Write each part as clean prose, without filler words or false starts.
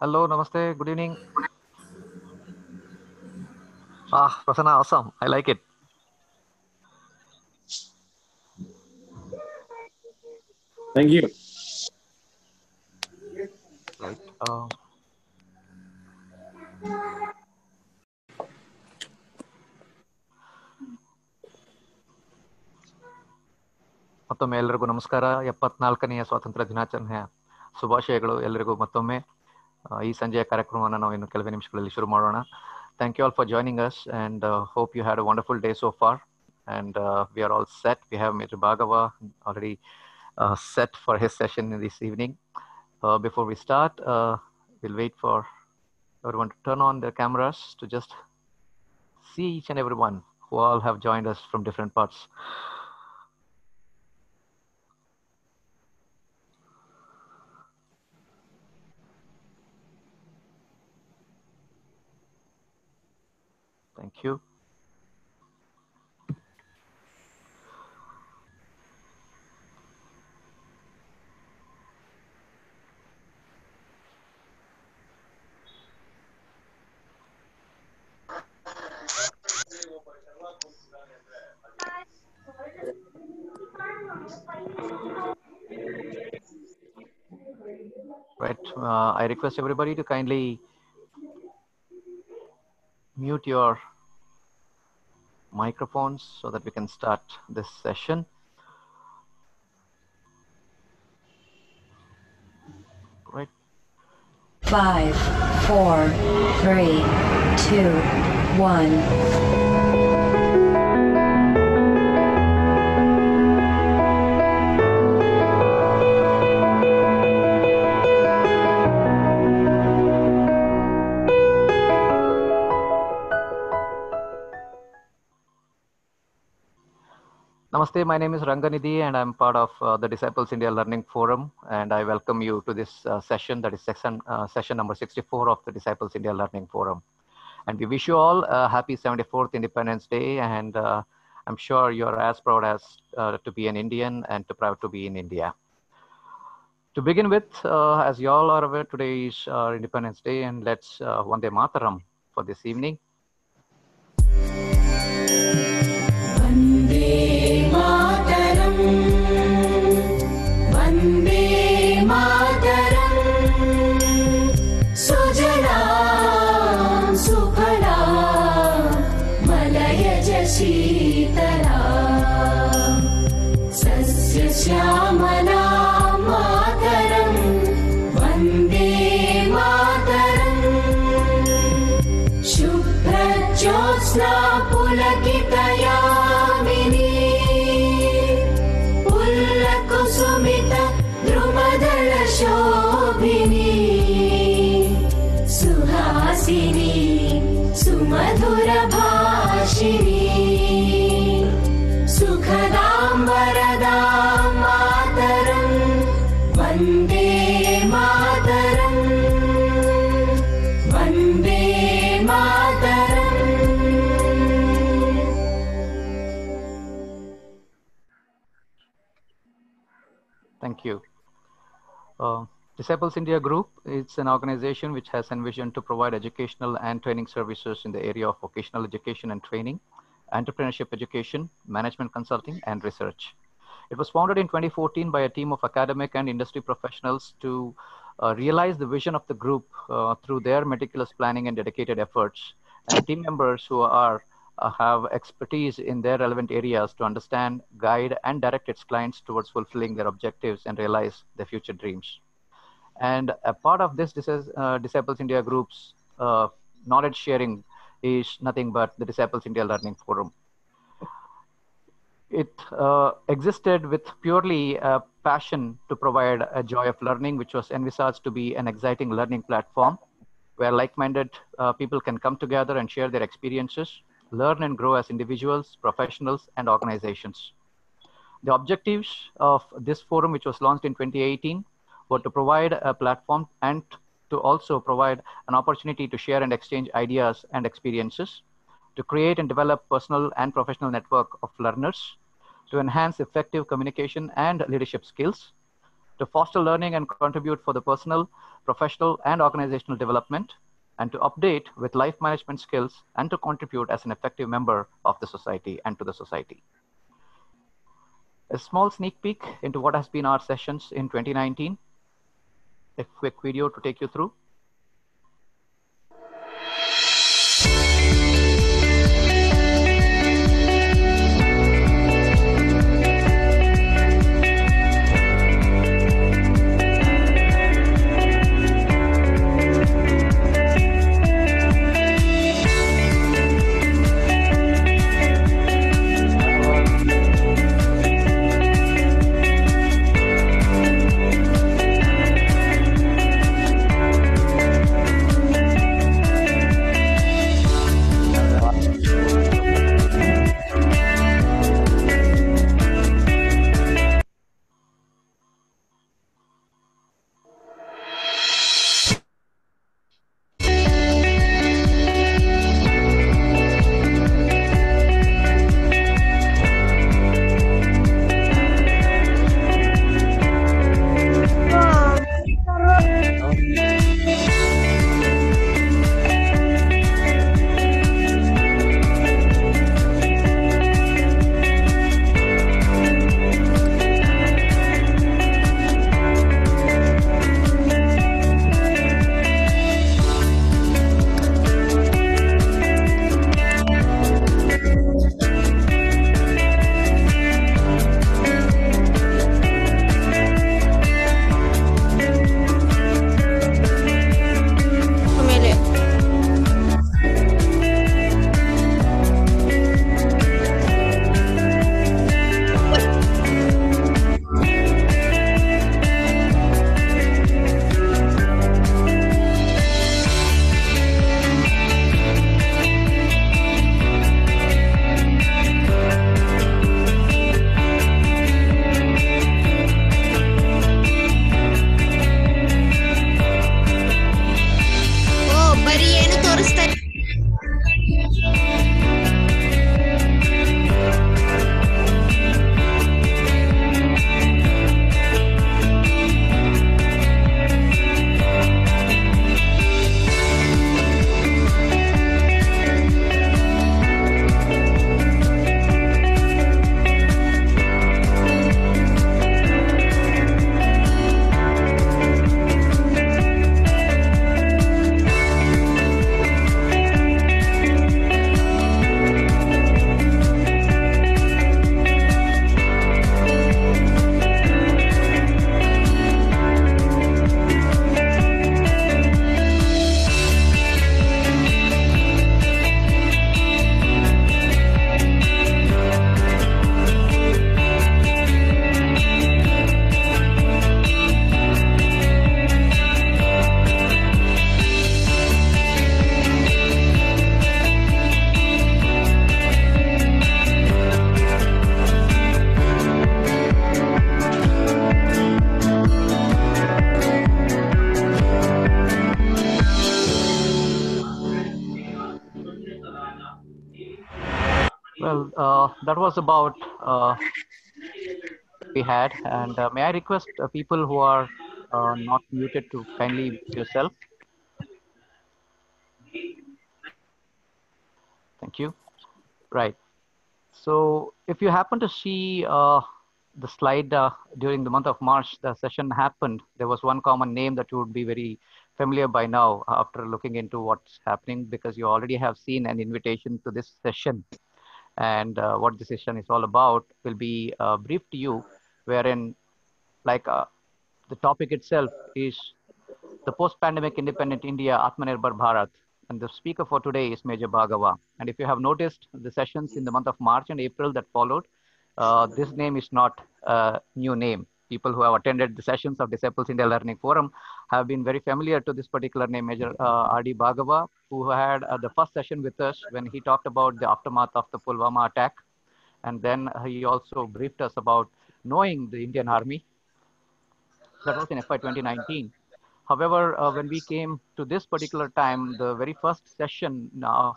Hello, namaste, good evening. Prasanna, awesome. I like it. Thank you. Right. ಮತ್ತೊಮ್ಮೆ ಎಲ್ಲರಿಗೂ ನಮಸ್ಕಾರ. 74ನೇ ಸ್ವಾತಂತ್ರ್ಯ ದಿನಾಚರಣೆಯ ಶುಭಾಶಯಗಳು ಎಲ್ಲರಿಗೂ ಮತ್ತೊಮ್ಮೆ. ಈ ಸಂಜೆಯ ಕಾರ್ಯಕ್ರಮವನ್ನು ನಾವು ಇನ್ನು ಕೆಲವೇ ನಿಮಿಷಗಳಲ್ಲಿ ಶುರು ಮಾಡೋಣ. Thank you all for joining us, and hope you had a wonderful day so far. And we are all set. We have Mr. Bhargava already set for his session this evening. Before we start, we'll wait for everyone to turn on their cameras to just see each and everyone who all have joined us from different parts. Thank you. Right. I request everybody to kindly mute your microphones so that we can start this session. Right. 5, 4, 3, 2, 1. Namaste, my name is Ranganidhi and I'm part of the Disciples India Learning Forum, and I welcome you to this session, that is session number 64 of the Disciples India Learning Forum. And we wish you all a happy 74th Independence Day, and I'm sure you're as proud as to be an Indian and proud to be in India. To begin with, as you all are aware, today is Independence Day, and let's Vande Mataram for this evening. Sheetla सस्य श्यामला मातरं वन्दे मातरं शुभ्रज्योत्स्ना पुलकितयामिनी पुल्लकुसुमित द्रुमदलशोभिनी सुहासिनी सुमधुरभाषिणी सुखदां वरदां मातरं वन्दे मातरं Vande Mataram. Thank you. Disciples India Group is an organization which has envisioned to provide educational and training services in the area of vocational education and training, entrepreneurship education, management consulting, and research. It was founded in 2014 by a team of academic and industry professionals to realize the vision of the group through their meticulous planning and dedicated efforts, and team members who have expertise in their relevant areas to understand, guide, and direct its clients towards fulfilling their objectives and realize their future dreams. And a part of this Disciples India Group's knowledge sharing is nothing but the Disciples India Learning Forum. It existed with purely a passion to provide a joy of learning, which was envisaged to be an exciting learning platform where like-minded people can come together and share their experiences, learn and grow as individuals, professionals, and organizations. The objectives of this forum, which was launched in 2018, were to provide a platform and to also provide an opportunity to share and exchange ideas and experiences, to create and develop personal and professional network of learners, to enhance effective communication and leadership skills, to foster learning and contribute for the personal, professional, and organizational development, and to update with life management skills and to contribute as an effective member of the society and to the society. A small sneak peek into what has been our sessions in 2019. A quick video to take you through. Well, that was about we had, and may I request people who are not muted to kindly mute yourself. Thank you. Right. So if you happen to see the slide during the month of March, the session happened. There was one common name that you would be very familiar by now after looking into what's happening, because you already have seen an invitation to this session. And what the session is all about will be briefed to you, wherein like the topic itself is the post-pandemic independent India, Atmanirbhar Bharat. And the speaker for today is Major Bhargava. And if you have noticed the sessions in the month of March and April that followed, this name is not a new name. People who have attended the sessions of Disciples India Learning Forum have been very familiar to this particular name, Major R.D. Bhargava, who had the first session with us when he talked about the aftermath of the Pulwama attack. And then he also briefed us about knowing the Indian Army. That was in FY 2019. However, when we came to this particular time, the very first session, the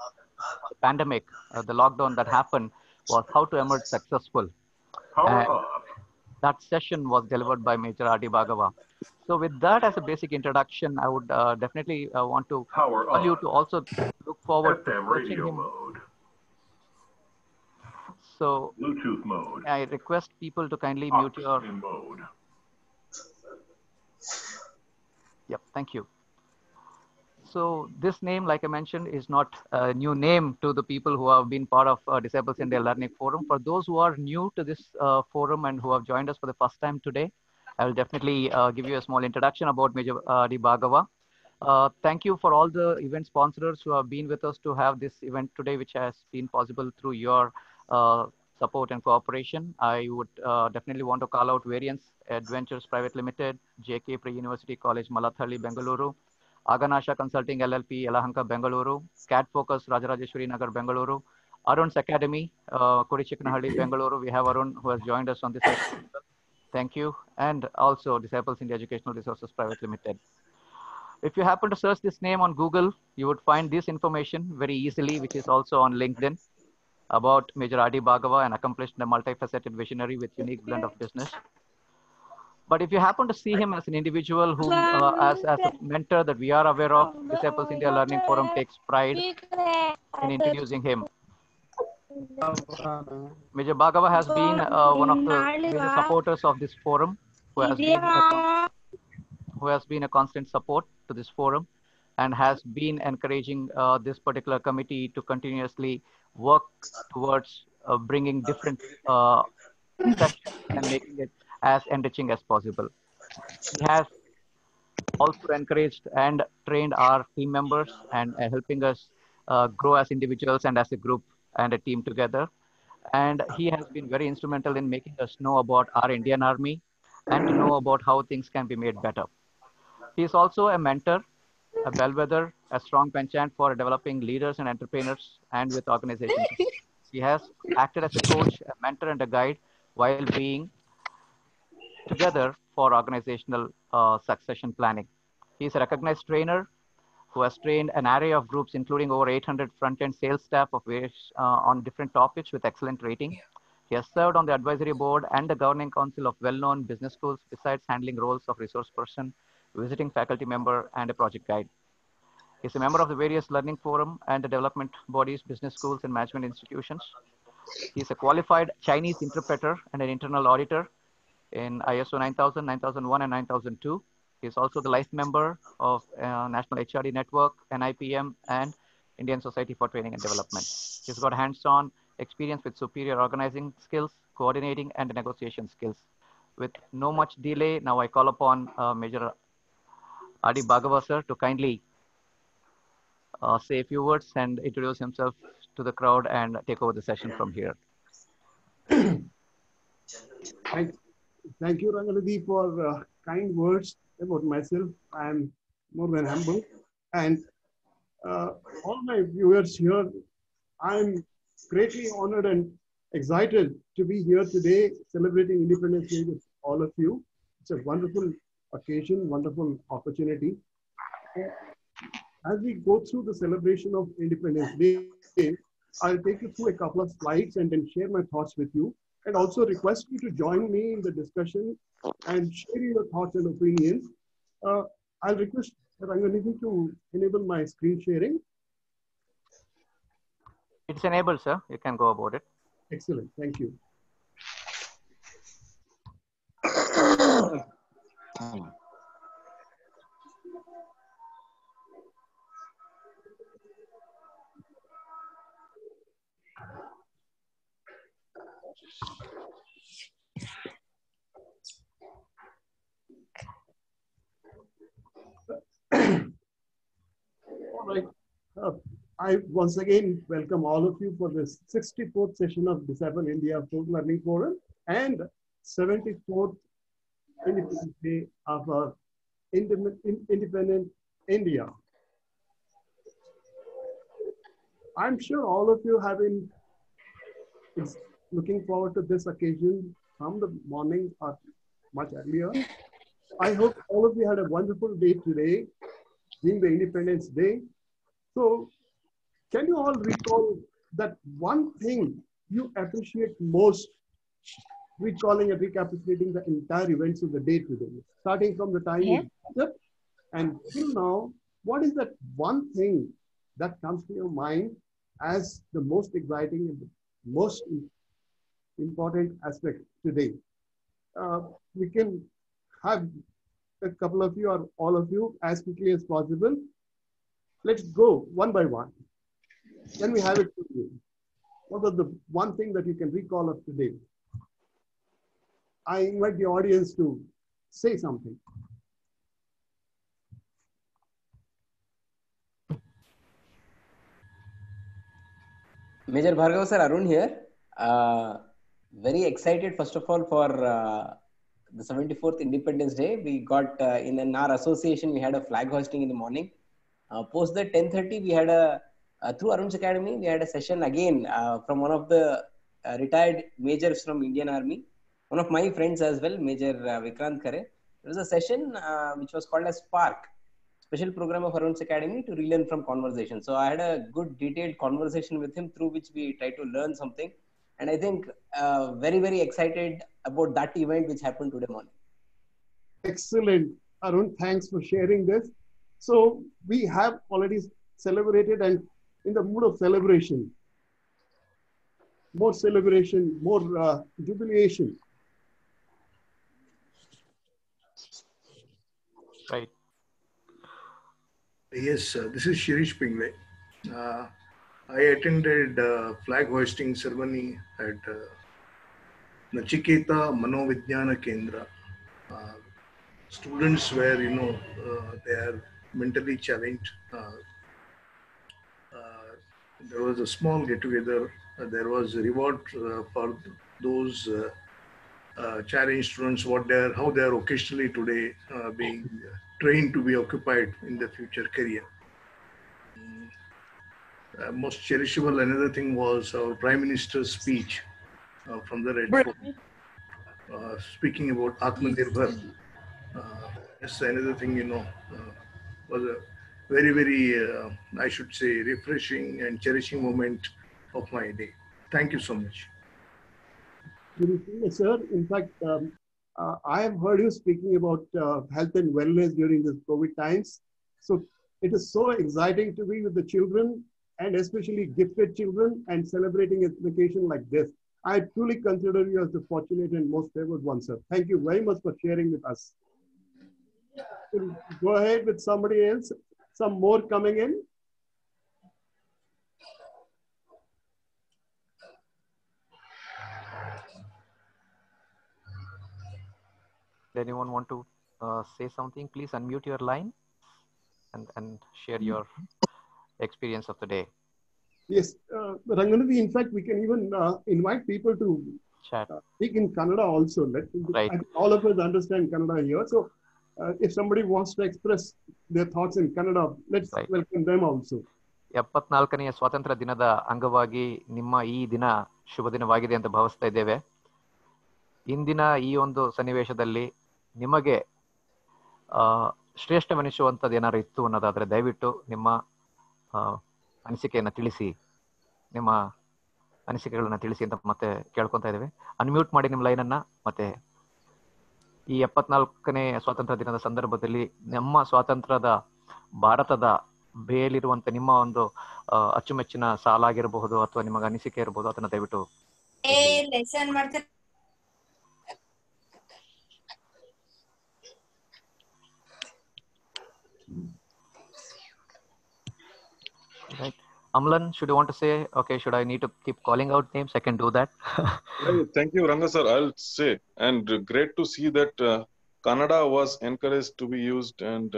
pandemic, the lockdown that happened, was how to emerge successful. that session was delivered by Major R.D. Bhagava. So with that as a basic introduction, I would definitely want to Power call you on. to also look forward to FM searching radio him. mode. So Bluetooth mode. I request people to kindly mute Aux your. in mode. Yep, thank you. So this name, like I mentioned, is not a new name to the people who have been part of Disables India Learning Forum. For those who are new to this forum and who have joined us for the first time today, I will definitely give you a small introduction about Major D. Bhagava. Thank you for all the event sponsors who have been with us to have this event today, which has been possible through your support and cooperation. I would definitely want to call out Variance Adventures Private Limited, JK Pre-University College, Malathalli, Bengaluru, Aganasha Consulting LLP, Yelahanka, Bengaluru, CAD Focus, Rajarajeshwari Nagar, Bengaluru, Arun's Academy, Kurichikanahalli, Bengaluru. We have Arun who has joined us on this session. Thank you. And also Disciples India Educational Resources Private Limited. If you happen to search this name on Google, you would find this information very easily, which is also on LinkedIn, about Major R.D. Bhagava, an accomplished and multifaceted visionary with unique blend of business. But if you happen to see him as an individual who, as a mentor that we are aware of, Disciples India Learning Forum takes pride in introducing him. Major Bhagava has been one of the major supporters of this forum, who has been a constant support to this forum and has been encouraging this particular committee to continuously work towards bringing different sessions and making it as enriching as possible. He has also encouraged and trained our team members and helping us grow as individuals and as a group and a team together. And he has been very instrumental in making us know about our Indian Army and to know about how things can be made better. He is also a mentor, a bellwether, a strong penchant for developing leaders and entrepreneurs and with organizations. He has acted as a coach, a mentor, and a guide while being together for organizational succession planning. He is a recognized trainer who has trained an array of groups, including over 800 front-end sales staff of various, on different topics with excellent rating. He has served on the advisory board and the governing council of well-known business schools, besides handling roles of resource person, visiting faculty member, and a project guide. He is a member of the various learning forum and the development bodies, business schools, and management institutions. He is a qualified Chinese interpreter and an internal auditor in ISO 9000, 9001, and 9002. He is also the life member of National HRD Network, NIPM, and Indian Society for Training and Development. He's got hands-on experience with superior organizing skills, coordinating, and negotiation skills. With no much delay, now I call upon Major R.D. Bhagava sir to kindly say a few words and introduce himself to the crowd and take over the session from here. Thank you, Ranganidhi, for kind words about myself. I am more than humble. And all my viewers here, I'm greatly honored and excited to be here today celebrating Independence Day with all of you. It's a wonderful occasion, wonderful opportunity. As we go through the celebration of Independence Day, I'll take you through a couple of slides and then share my thoughts with you. And also request you to join me in the discussion and share your thoughts and opinions. I'll request Ranganidhi to enable my screen sharing. It's enabled, sir. You can go about it. Excellent. Thank you. All right. I once again welcome all of you for this 64th session of Disable India Learning Forum and 74th Independence Day of our independent India. I'm sure all of you have been looking forward to this occasion from the morning or much earlier. I hope all of you had a wonderful day today, being the Independence Day. So, can you all recall that one thing you appreciate most recalling and recapitulating the entire events of the day today, starting from the time you got up and till now. What is that one thing that comes to your mind as the most exciting and the most important aspect today? We can have a couple of you or all of you as quickly as possible. Let's go one by one. Then we have it for you. What was the one thing that you can recall of today? I invite the audience to say something. Major Bhargav sir, Arun here. Very excited, first of all, for the 74th Independence Day. We got in our association, we had a flag hoisting in the morning. Post the 10:30, we had through Arun's Academy, we had a session again from one of the retired majors from Indian Army. One of my friends as well, Major Vikrant Khare. There was a session which was called as Spark, special program of Arun's Academy to relearn from conversation. So I had a good detailed conversation with him through which we tried to learn something. And I think very, very excited about that event which happened today morning. Excellent. Arun, thanks for sharing this. So we have already celebrated and in the mood of celebration, more jubilation. Right. Yes, this is Shirish Pingve. I attended flag hoisting ceremony at Nachiketa Manovijnana Kendra. Students were, they are mentally challenged. There was a small get-together. There was a reward for those challenged students, how they are occasionally today being trained to be occupied in the future career. Most cherishable, another thing was our Prime Minister's speech from the Red Fort, speaking about Atmanirbhar. Yes, another thing, was a very, very, I should say, refreshing and cherishing moment of my day. Thank you so much. Yes, sir. In fact, I have heard you speaking about health and wellness during this COVID times. So it is so exciting to be with the children and especially gifted children and celebrating its vacation like this. I truly consider you as the fortunate and most favored one, sir. Thank you very much for sharing with us. Go ahead with somebody else. Some more coming in. Anyone want to say something? Please unmute your line and share your experience of the day. Yes, Ranganathan, in fact, we can even invite people to chat. Speak in Kannada also. Right. I think all of us understand Kannada here. So if somebody wants to express their thoughts in Kannada, let's welcome them also. 74ನೇ ಸ್ವಾತಂತ್ರ್ಯ ದಿನದ ಅಂಗವಾಗಿ ನಿಮ್ಮ ಈ ದಿನ ಶುಭ ದಿನವಾಗಿದೆ ಅಂತ ಭಾವಿಸ್ತಾ ಇದ್ದೇವೆ. ಇಂದಿನ ಈ ಒಂದು ಸನ್ನಿವೇಶದಲ್ಲಿ ನಿಮಗೆ ಶ್ರೇಷ್ಠವೆನಿಸುವಂಥದ್ದು ಏನಾದ್ರು ಇತ್ತು ಅನ್ನೋದಾದರೆ ದಯವಿಟ್ಟು ನಿಮ್ಮ ಅನಿಸಿಕೆಯನ್ನು ತಿಳಿಸಿ, ನಿಮ್ಮ ಅನಿಸಿಕೆಗಳನ್ನ ತಿಳಿಸಿ ಅಂತ ಮತ್ತೆ ಕೇಳ್ಕೊತಾ ಇದ್ದೇವೆ. ಅನ್ಮ್ಯೂಟ್ ಮಾಡಿ ನಿಮ್ಮ ಲೈನನ್ನು. ಮತ್ತೆ ಈ 74ನೇ ಸ್ವಾತಂತ್ರ್ಯ ದಿನದ ಸಂದರ್ಭದಲ್ಲಿ ನಮ್ಮ ಸ್ವಾತಂತ್ರ್ಯದ ಭಾರತದ ಬೇಲಿರುವಂತ ನಿಮ್ಮ ಒಂದು ಅಚ್ಚುಮೆಚ್ಚಿನ ಸಾಲಾಗಿರಬಹುದು ಅಥವಾ ನಿಮಗೆ ಅನಿಸಿಕೆ ಇರಬಹುದು, ಅದನ್ನ ದಯವಿಟ್ಟು ಲೆಸನ್ ಮಾಡ್ತಾರೆ. Right. Amlan, should you want to say, okay, should I need to keep calling out names? I can do that. Thank you, Ranga sir. I'll say, and great to see that Kannada was encouraged to be used, and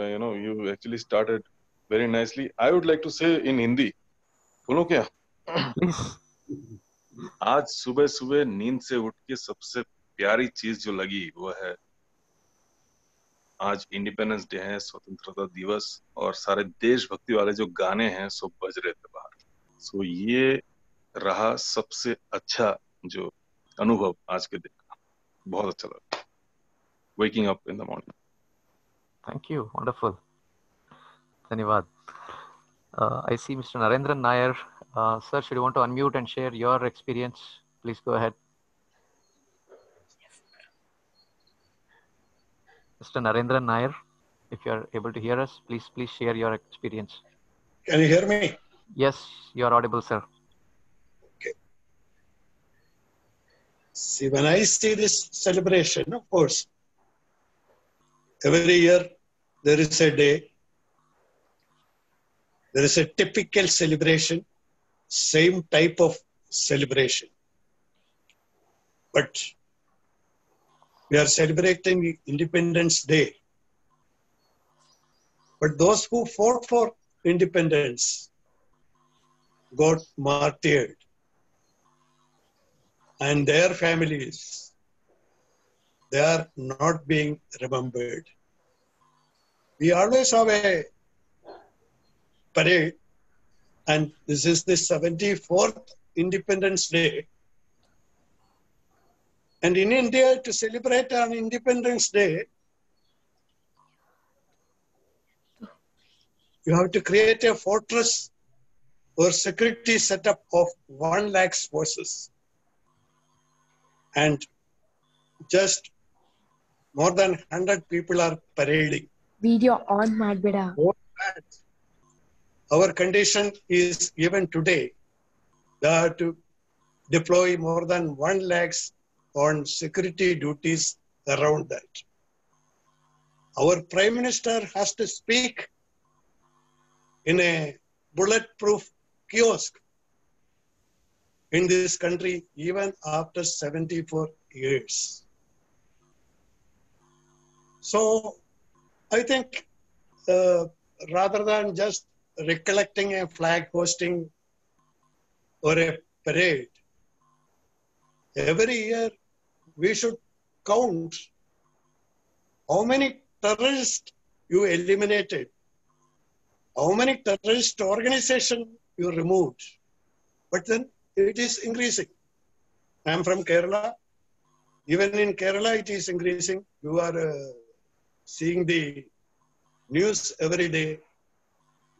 you actually started very nicely. I would like to say in Hindi. बोलो क्या? आज सुबह सुबह नींद से उठ के सबसे प्यारी चीज जो लगी वो है आज इंडिपेंडेंस डे है, स्वतंत्रता दिवस, और सारे देशभक्ति वाले जो गाने हैं सब बज रहे थे बाहर. सो ये रहा सबसे अच्छा जो अनुभव आज के दिन का. बहुत अच्छा लगा. Waking up in the morning. Thank you. Wonderful. Dhanyavad. I see Mr. Narendran Nair. Sir, should you want to unmute and share your experience? Please go ahead. Mr. Narendran Nair. If you are able to hear us, please share your experience. Can you hear me? Yes, you are audible, sir. Okay. See, when I see this celebration, of course, every year there is a day, there is a typical celebration, same type of celebration. But we are celebrating Independence Day. But those who fought for independence got martyred, and their families, they are not being remembered. We always have a parade, and this is the 74th Independence Day. And in India, to celebrate on Independence Day, you have to create a fortress or security setup of 1 lakh forces. And just more than 100 people are parading. Video on madbeda. Our condition is even today that to deploy more than 1 lakh on security duties around that. Our Prime Minister has to speak in a bulletproof kiosk in this country even after 74 years. So I think rather than just recollecting a flag hosting or a parade, every year we should count how many terrorists you eliminated, how many terrorist organizations you removed. But then it is increasing. I am from Kerala. Even in Kerala, it is increasing. You are seeing the news every day,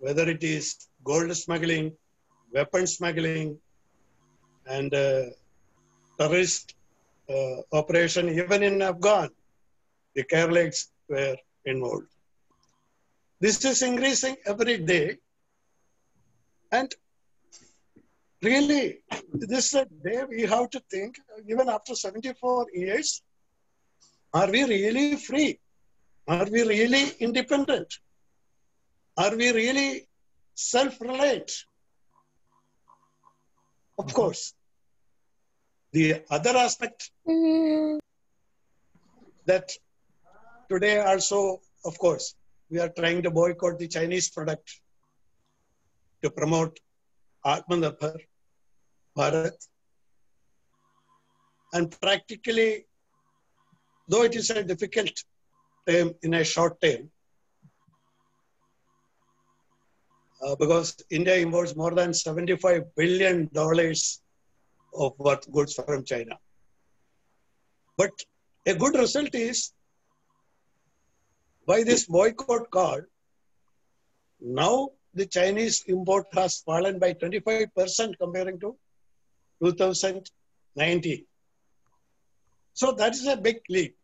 whether it is gold smuggling, weapon smuggling, and terrorist operation. Even in Afghan, the Keralites were involved. This is increasing every day. And really, this is a day we have to think, even after 74 years, are we really free? Are we really independent? Are we really self-reliant? Of course. The other aspect that today also, of course, we are trying to boycott the Chinese product to promote Atmanirbhar Bharat. And practically, though it is a difficult term in a short term, because India imports more than $75 billion of worth goods from China. But a good result is, by this boycott card, now the Chinese import has fallen by 25% comparing to 2019. So that is a big leap.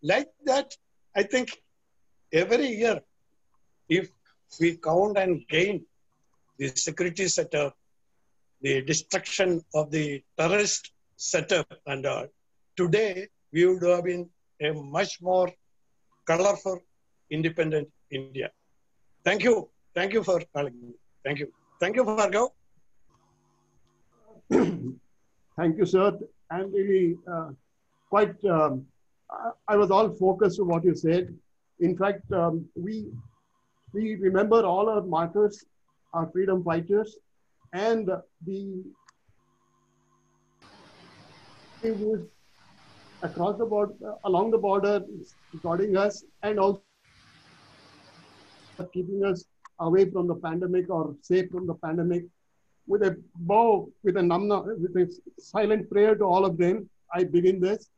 Like that, I think every year, if we count and gain the security setup, the destruction of the terrorist setup and all, today we would have been a much more colorful, independent India. Thank you. Thank you for calling me. Thank you. Thank you, Bhargav. Thank you, sir. I'm really quite, I was all focused on what you said. In fact, we remember all our martyrs, our freedom fighters, and the across the border, along the border, recording us, and also keeping us away from the pandemic or safe from the pandemic. With a bow, with a silent prayer to all of them, I begin this.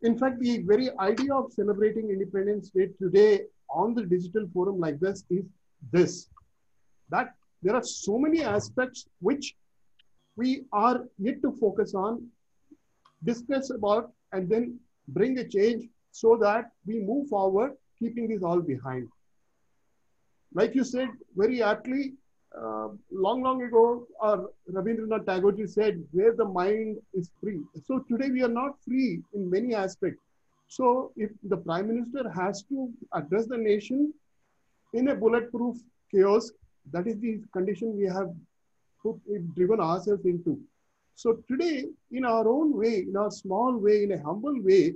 In fact, the very idea of celebrating Independence Day today on the digital forum like this is this, that there are so many aspects which we are yet to focus on, discuss about, and then bring a change so that we move forward, keeping this all behind. Like you said very aptly, long ago, Rabindranath Tagore said, where the mind is free. So today we are not free in many aspects. So if the Prime Minister has to address the nation in a bulletproof chaos, that is the condition we have driven ourselves into. So today, in our own way, in our small way, in a humble way,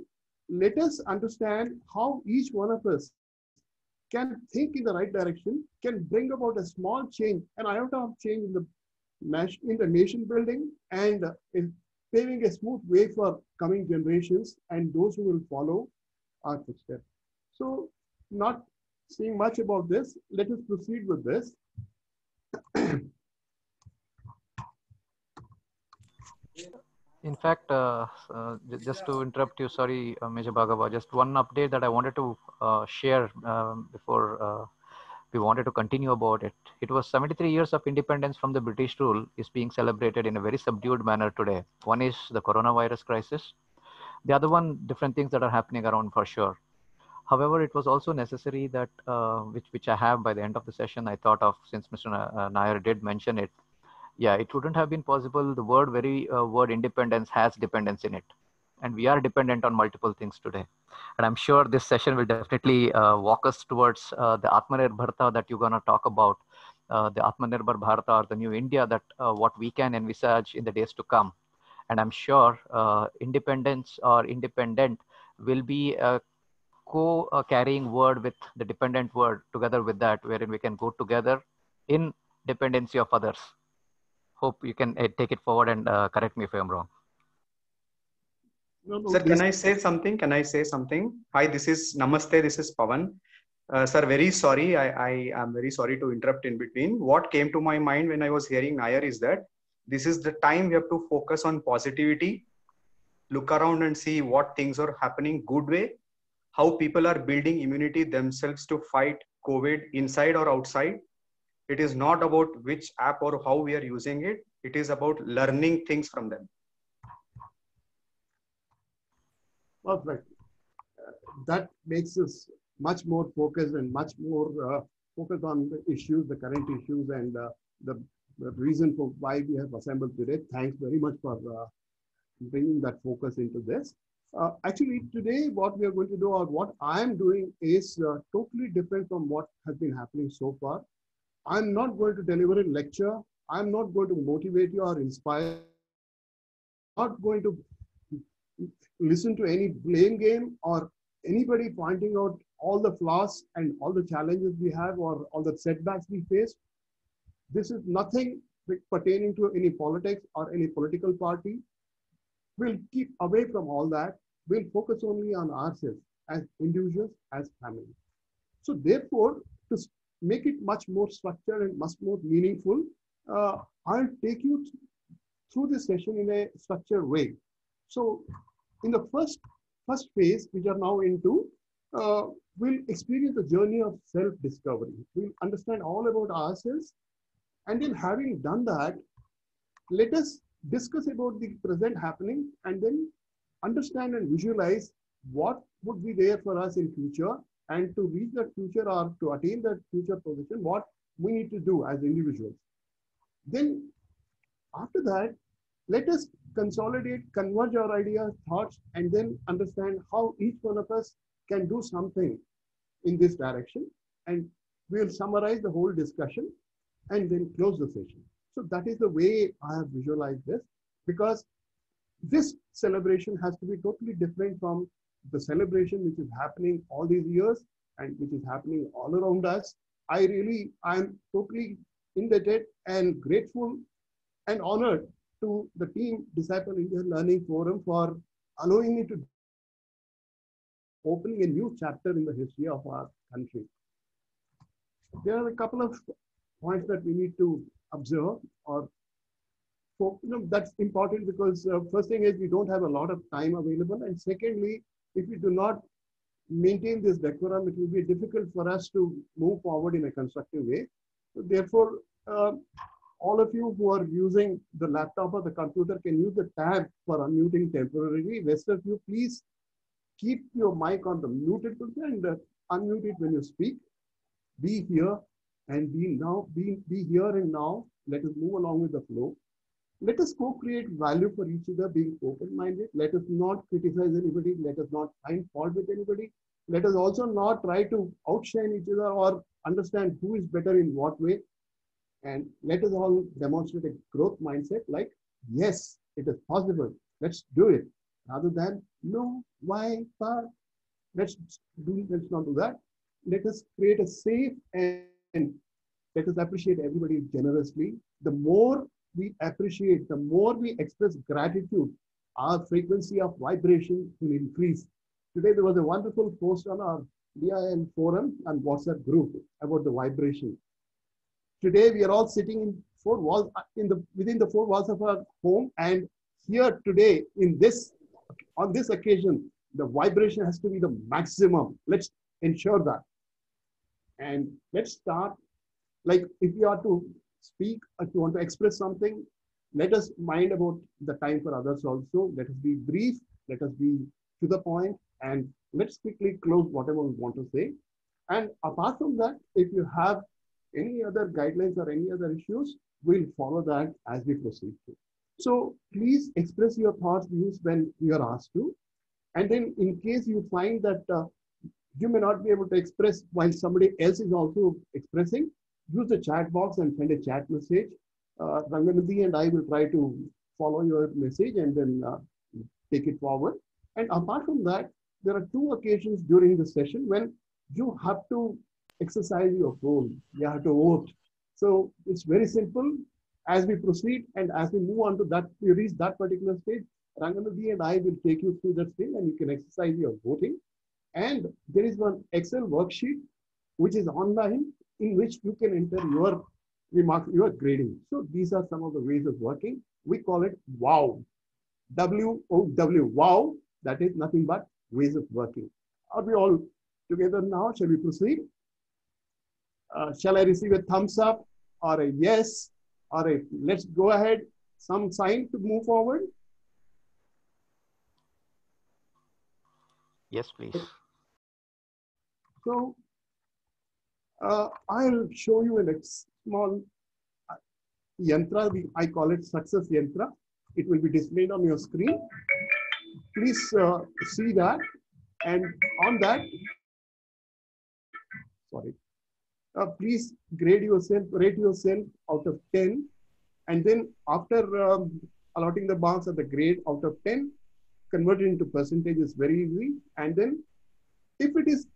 let us understand how each one of us can think in the right direction, can bring about a small change, an iota of change in the nation building, and paving a smooth way for coming generations and those who will follow our footsteps. So, not saying much about this, let us proceed with this. In fact, just to interrupt you, sorry, Major Bhagava, just one update that I wanted to share before we wanted to continue about it. It was 73 years of independence from the British rule is being celebrated in a very subdued manner today. One is the coronavirus crisis. The other one, different things that are happening around for sure. However, it was also necessary that, which I have by the end of the session, I thought of, since Mr. Nair did mention it. Yeah, it wouldn't have been possible. The word independence has dependence in it. And we are dependent on multiple things today. And I'm sure this session will definitely walk us towards the Atmanirbharta that you're going to talk about, the Atmanirbhar Bharata, or the new India, that what we can envisage in the days to come. And I'm sure independence or independent will be a co-carrying word with the dependent word together with that, wherein we can go together in dependency of others. Hope you can take it forward and correct me if I'm wrong. No, Sir, can I say something? Can I say something? Hi, this is Namaste. This is Pavan. Sir, very sorry. I am very sorry to interrupt in between. What came to my mind when I was hearing Nair is that this is the time we have to focus on positivity, look around and see what things are happening good way, how people are building immunity themselves to fight COVID inside or outside. It is not about which app or how we are using it. It is about learning things from them. Perfect. That makes us much more focused and much more focused on the issues, the current issues, and the reason for why we have assembled today. Thanks very much for bringing that focus into this. Actually, today what we are going to do, or what I am doing, is totally different from what has been happening so far. I'm not going to deliver a lecture. I'm not going to motivate you or inspire. I'm not going to listen to any blame game or anybody pointing out all the flaws and all the challenges we have or all the setbacks we face. This is nothing pertaining to any politics or any political party. We'll keep away from all that. We'll focus only on ourselves as individuals, as family. So therefore, to make it much more structured and much more meaningful, I'll take you through this session in a structured way. So in the first phase, which are now into, we'll experience the journey of self-discovery. We'll understand all about ourselves. And then having done that, let us discuss about the present happening and then understand and visualize what would be there for us in future, and to reach that future or to attain that future position, what we need to do as individuals. Then after that, let us consolidate, converge our ideas, thoughts, and then understand how each one of us can do something in this direction. And we'll summarize the whole discussion and then close the session. So that is the way I have visualized this, because this celebration has to be totally different from the celebration which is happening all these years and which is happening all around us. I'm totally indebted and grateful and honored to the team Disciple India Learning Forum for allowing me to opening a new chapter in the history of our country. There are a couple of points that we need to observe, or that's important because first thing is we don't have a lot of time available, and secondly, if we do not maintain this decorum, it will be difficult for us to move forward in a constructive way. So therefore, all of you who are using the laptop or the computer can use the tab for unmuting temporarily. Rest of you, please keep your mic on the muted position and unmute it when you speak. Be here and be here and now. Let us move along with the flow. Let us co-create value for each other, being open-minded. Let us not criticize anybody. Let us not find fault with anybody. Let us also not try to outshine each other or understand who is better in what way. And let us all demonstrate a growth mindset like, yes, it is possible. Let's do it. Rather than, no, why, but. Let's not do that. Let us create a safe and let us appreciate everybody generously. The more we appreciate, the more we express gratitude, our frequency of vibration will increase. Today, there was a wonderful post on our DIL forum and WhatsApp group about the vibration. Today, we are all sitting in four walls, within the four walls of our home. And here today, on this occasion, the vibration has to be the maximum. Let's ensure that. And let's start, like if you are to speak, if you want to express something, let us mind about the time for others also. Let us be brief, let us be to the point, and let's quickly close whatever we want to say. And apart from that, if you have any other guidelines or any other issues, we'll follow that as we proceed to. So please express your thoughts, views when you are asked to. And then in case you find that you may not be able to express while somebody else is also expressing, use the chat box and send a chat message. Ranganidhi and I will try to follow your message and then take it forward. And apart from that, there are two occasions during the session when you have to exercise your role. You have to vote. So it's very simple. As we proceed and as we move on to that, we reach that particular stage, Ranganidhi and I will take you through that stage and you can exercise your voting. And there is one Excel worksheet which is online in which you can enter your remarks, your grading. So these are some of the ways of working. We call it WOW. W-O-W, WOW. That is nothing but ways of working. Are we all together now? Shall we proceed? Shall I receive a thumbs up or a yes or a let's go ahead? Some sign to move forward? Yes, please. So I'll show you a small yantra. I call it success yantra. It will be displayed on your screen. Please see that. And on that, sorry, please grade yourself, rate yourself out of 10. And then after allotting the marks at the grade out of 10, convert it into percentage is very easy. And then if it is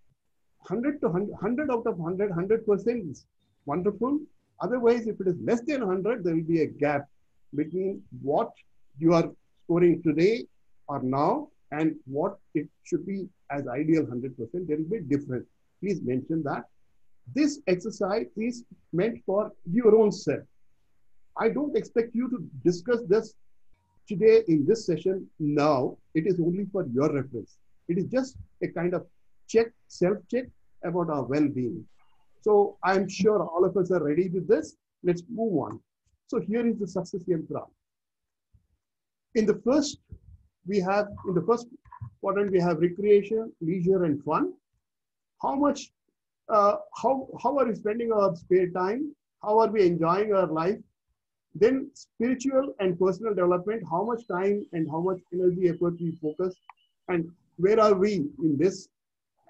100 out of 100, 100% is wonderful. Otherwise, if it is less than 100, there will be a gap between what you are scoring today or now and what it should be as ideal 100%. There will be a difference. Please mention that. This exercise is meant for your own self. I don't expect you to discuss this today in this session now. It is only for your reference. It is just a kind of check, self-check about our well-being. So I'm sure all of us are ready with this. Let's move on. So here is the success yantra. In the first quadrant, we have recreation, leisure, and fun. How much, how are we spending our spare time? How are we enjoying our life? Then spiritual and personal development, how much time and how much energy, effort we focus, and where are we in this?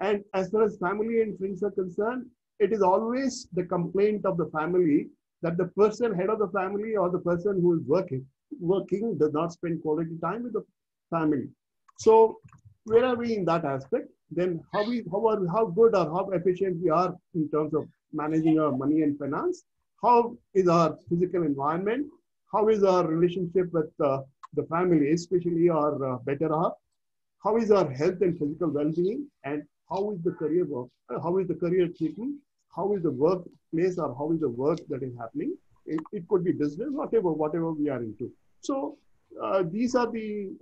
And as far as family and friends are concerned, it is always the complaint of the family that the person head of the family or the person who is working does not spend quality time with the family. So where are we in that aspect? Then how good or how efficient we are in terms of managing our money and finance? How is our physical environment? How is our relationship with the family, especially our better half? How is our health and physical well-being? And how is the career work? How is the career taking? How is the workplace or how is the work that is happening? It could be business, whatever we are into. So these are the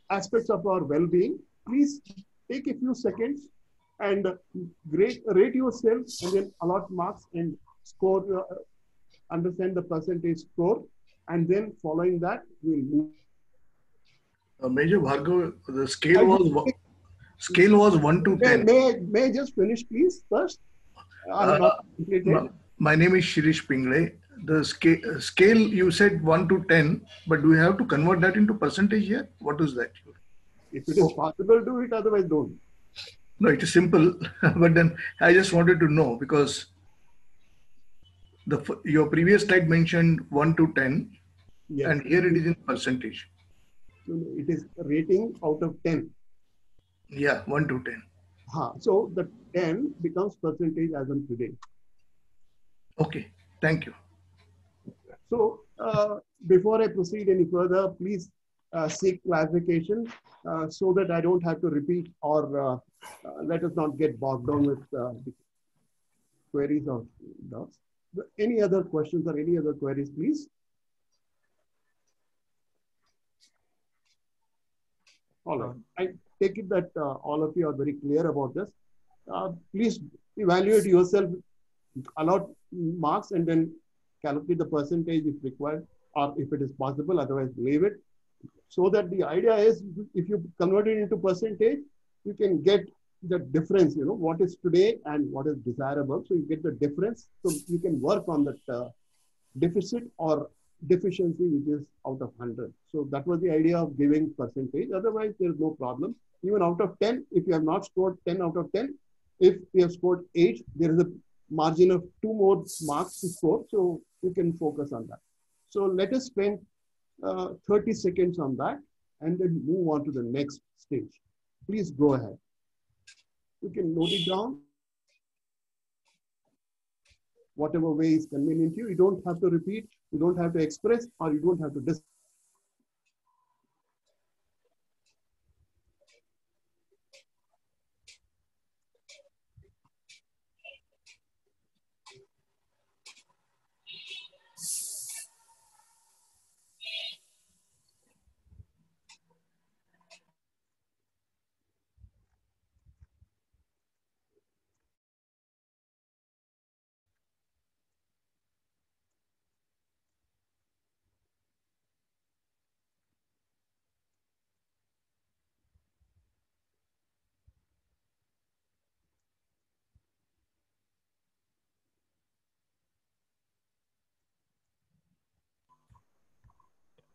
aspects of our well-being. Please take a few seconds and rate yourself and then allot marks and score, understand the percentage score. And then following that, we'll move Major Bhargav, the scale was 1 to 10. May I just finish, please, first? I'm not completed. My name is Shirish Pingle. The scale you said 1 to 10, but do you have to convert that into percentage here? What is that? If it is possible, do it. Otherwise, don't. No, it is simple. But then I just wanted to know because your previous slide mentioned 1 to 10, yes, and here it is in percentage. So it is rating out of 10. Yeah, 1 to 10. So the 10 becomes percentage as on today. Okay, thank you. So before I proceed any further, please seek clarification so that I don't have to repeat or let us not get bogged down with the queries or doubts. Any other questions or any other queries, please? All right. I take it that all of you are very clear about this. Please evaluate yourself, allot marks, and then calculate the percentage if required, or if it is possible, otherwise leave it. So that the idea is, if you convert it into percentage, you can get the difference, what is today and what is desirable. So you get the difference. So you can work on that deficit or deficiency, which is out of 100. So that was the idea of giving percentage. Otherwise, there is no problem. Even out of 10, if you have not scored 10 out of 10, if you have scored 8, there is a margin of 2 more marks to score. So you can focus on that. So let us spend 30 seconds on that and then move on to the next stage. Please go ahead. You can note it down. Whatever way is convenient to you. You don't have to repeat, you don't have to express, or you don't have to discuss.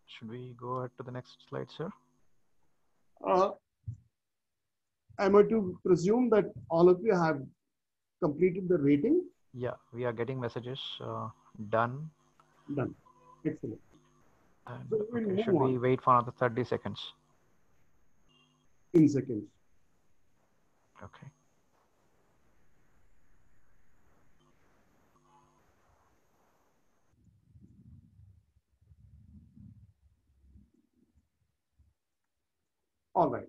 Should we go ahead to the next slide, sir? I'm going to presume that all of you have completed the rating. Yeah, we are getting messages. Done. Done. Excellent. And, so we'll should we wait for another 30 seconds? 15 seconds. Okay. All right.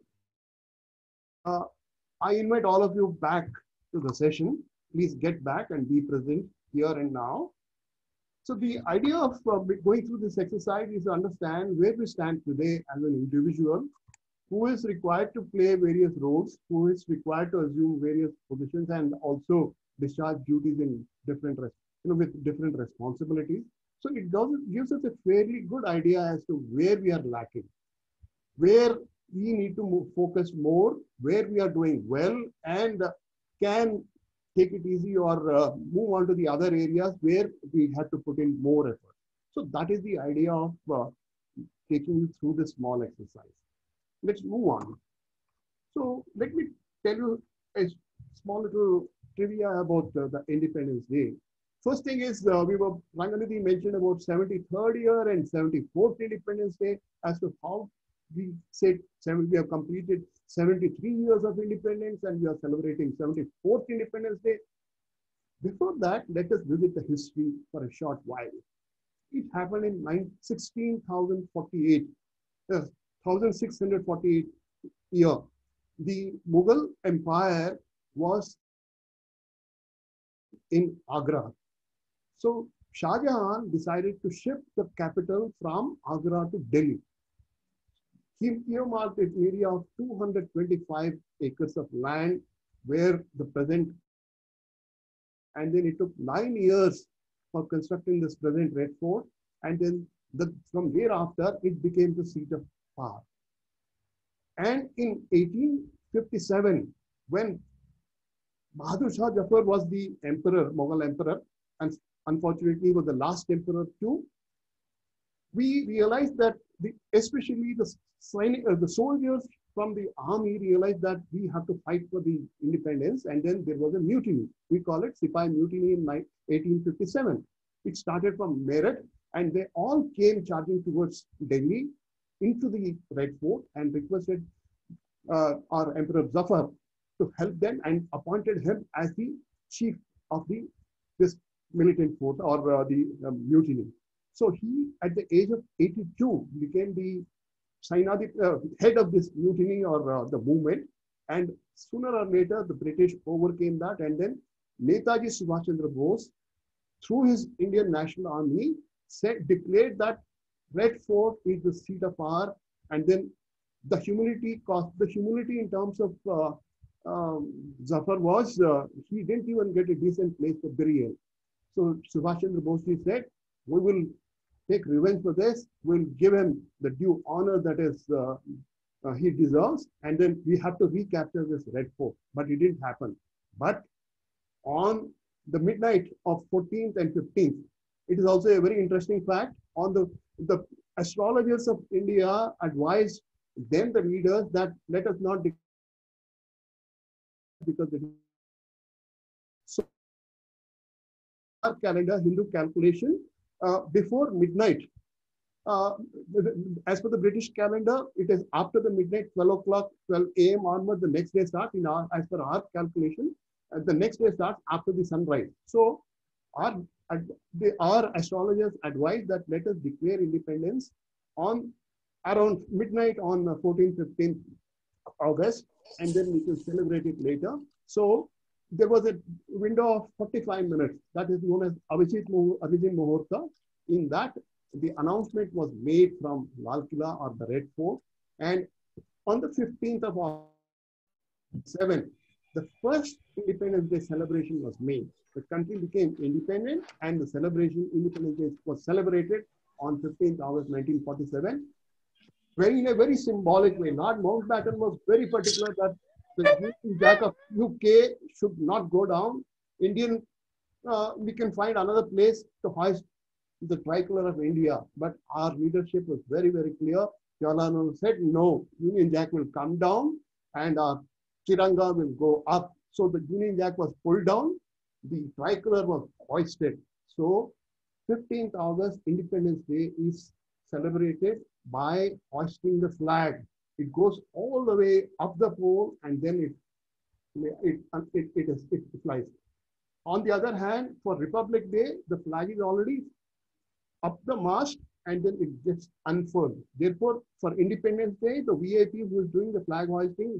I invite all of you back to the session. Please get back and be present here and now. So the idea of going through this exercise is to understand where we stand today as an individual, who is required to play various roles, who is required to assume various positions and also discharge duties in different, with different responsibilities. So it gives us a fairly good idea as to where we are lacking, where we need to focus more, where we are doing well, and can take it easy or move on to the other areas where we had to put in more effort. So that is the idea of taking you through this small exercise. Let's move on. So let me tell you a small little trivia about the Independence Day. First thing is, Ranganidhi mentioned about 73rd year and 74th Independence Day as to how we said we have completed 73 years of independence and we are celebrating 74th Independence Day. Before that, let us visit the history for a short while. It happened in 1648 year. The Mughal Empire was in Agra. So Shah Jahan decided to shift the capital from Agra to Delhi. He earmarked an area of 225 acres of land where the present, and then it took 9 years for constructing this present Red Fort, and then from thereafter it became the seat of power. And in 1857, when Bahadur Shah Zafar was the emperor, Mughal emperor, and unfortunately was the last emperor too, we realized that especially the soldiers from the army realized that we have to fight for the independence, and then there was a mutiny. We call it Sipai Mutiny in 1857. It started from Meerut, and they all came charging towards Delhi into the Red Fort and requested our Emperor Zafar to help them and appointed him as the chief of this militant force or the mutiny. So he, at the age of 82, became the head of this mutiny or the movement. And sooner or later, the British overcame that. And then Netaji Subhash Chandra Bose, through his Indian National Army, declared that Red Fort is the seat of power. And then the humility in terms of Zafar was, he didn't even get a decent place for burial. So Subhash Chandra Bose said, we will take revenge for this. We'll give him the due honor that is he deserves, and then we have to recapture this Red Fort. But it didn't happen. But on the midnight of 14th and 15th, it is also a very interesting fact. On the astrologers of India advised them, the leaders, that let us not because so our calendar, Hindu calculation, before midnight. As per the British calendar, it is after the midnight, 12 o'clock, 12 a.m. onward, the next day starts. As per our calculation, the next day starts after the sunrise. So our astrologers advise that let us declare independence on around midnight on 14th, 15th August, and then we can celebrate it later. So there was a window of 45 minutes that is known as Abhijit Muhurta. In that, the announcement was made from Lal Killa or the Red Fort. And on the 15th of August, the first Independence Day celebration was made. The country became independent, and the Independence Day was celebrated on 15th August 1947. In a very symbolic way. Lord Mountbatten was very particular that the Union Jack of UK should not go down. We can find another place to hoist the tricolor of India, but our leadership was very, very clear. Jawaharlal Nehru said, no, Union Jack will come down and our Tiranga will go up. So the Union Jack was pulled down, the tricolor was hoisted. So 15th August, Independence Day is celebrated by hoisting the flag. It goes all the way up the pole and then it flies. On the other hand, for Republic Day, the flag is already up the mast and then it gets unfurled. Therefore, for Independence Day, the VIP who is doing the flag hoisting,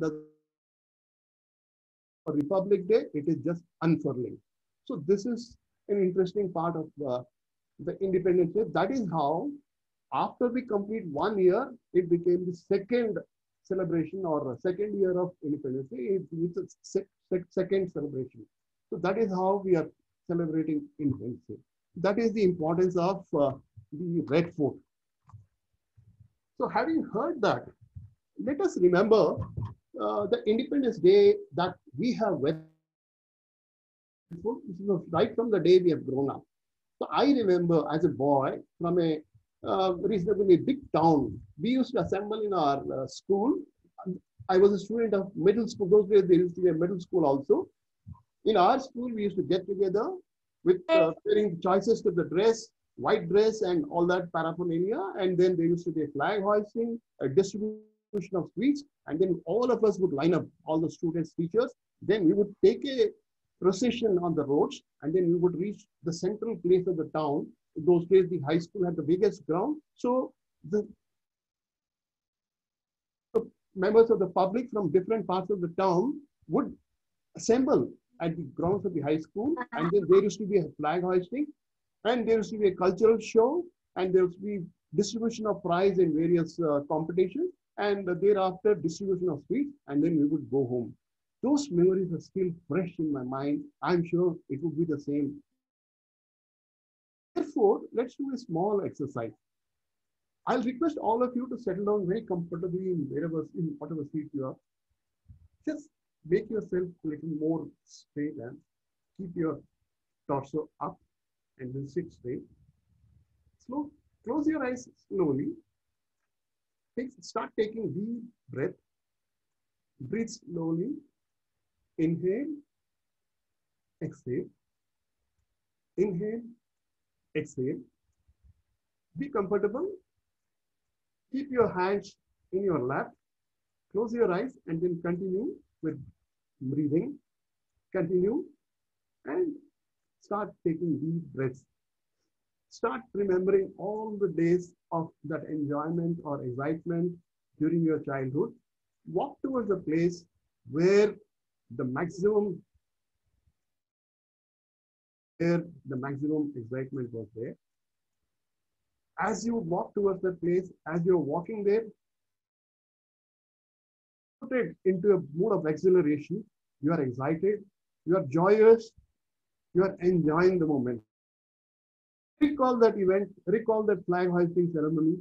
for Republic Day, it is just unfurling. So this is an interesting part of the Independence Day. That is how, after we complete 1 year, it became the second celebration or second year of Independence Day. It's a second celebration. So that is how we are celebrating Independence Day. That is the importance of the Red Fort. So having heard that, let us remember the Independence Day that we have went right from the day we have grown up. So I remember as a boy from a reasonably big town, we used to assemble in our school. I was a student of middle school. Those days there used to be a middle school also. In our school, we used to get together with wearing choices to the dress, white dress and all that paraphernalia. And then there used to be a flag hoisting, a distribution of sweets. And then all of us would line up, all the students, teachers. Then we would take a procession on the roads and then we would reach the central place of the town. In those days, the high school had the biggest ground. So the members of the public from different parts of the town would assemble at the grounds of the high school. And then there used to be a flag hoisting and there used to be a cultural show and there used to be distribution of prize in various competitions and thereafter distribution of sweets and then we would go home. Those memories are still fresh in my mind. I'm sure it would be the same. Therefore, let's do a small exercise. I'll request all of you to settle down very comfortably in whatever seat you are. Just make yourself a little more straight and keep your torso up and then sit straight. Close your eyes slowly. Start taking deep breath. Breathe slowly. Inhale. Exhale. Inhale. Exhale. Be comfortable. Keep your hands in your lap. Close your eyes and then continue with breathing. Continue and start taking deep breaths. Start remembering all the days of that enjoyment or excitement during your childhood. Walk towards a place where the maximum excitement was there. As you walk towards that place, as you're walking there, put into a mood of exhilaration. You are excited, you are joyous, you are enjoying the moment. Recall that event, recall that flag hoisting ceremony,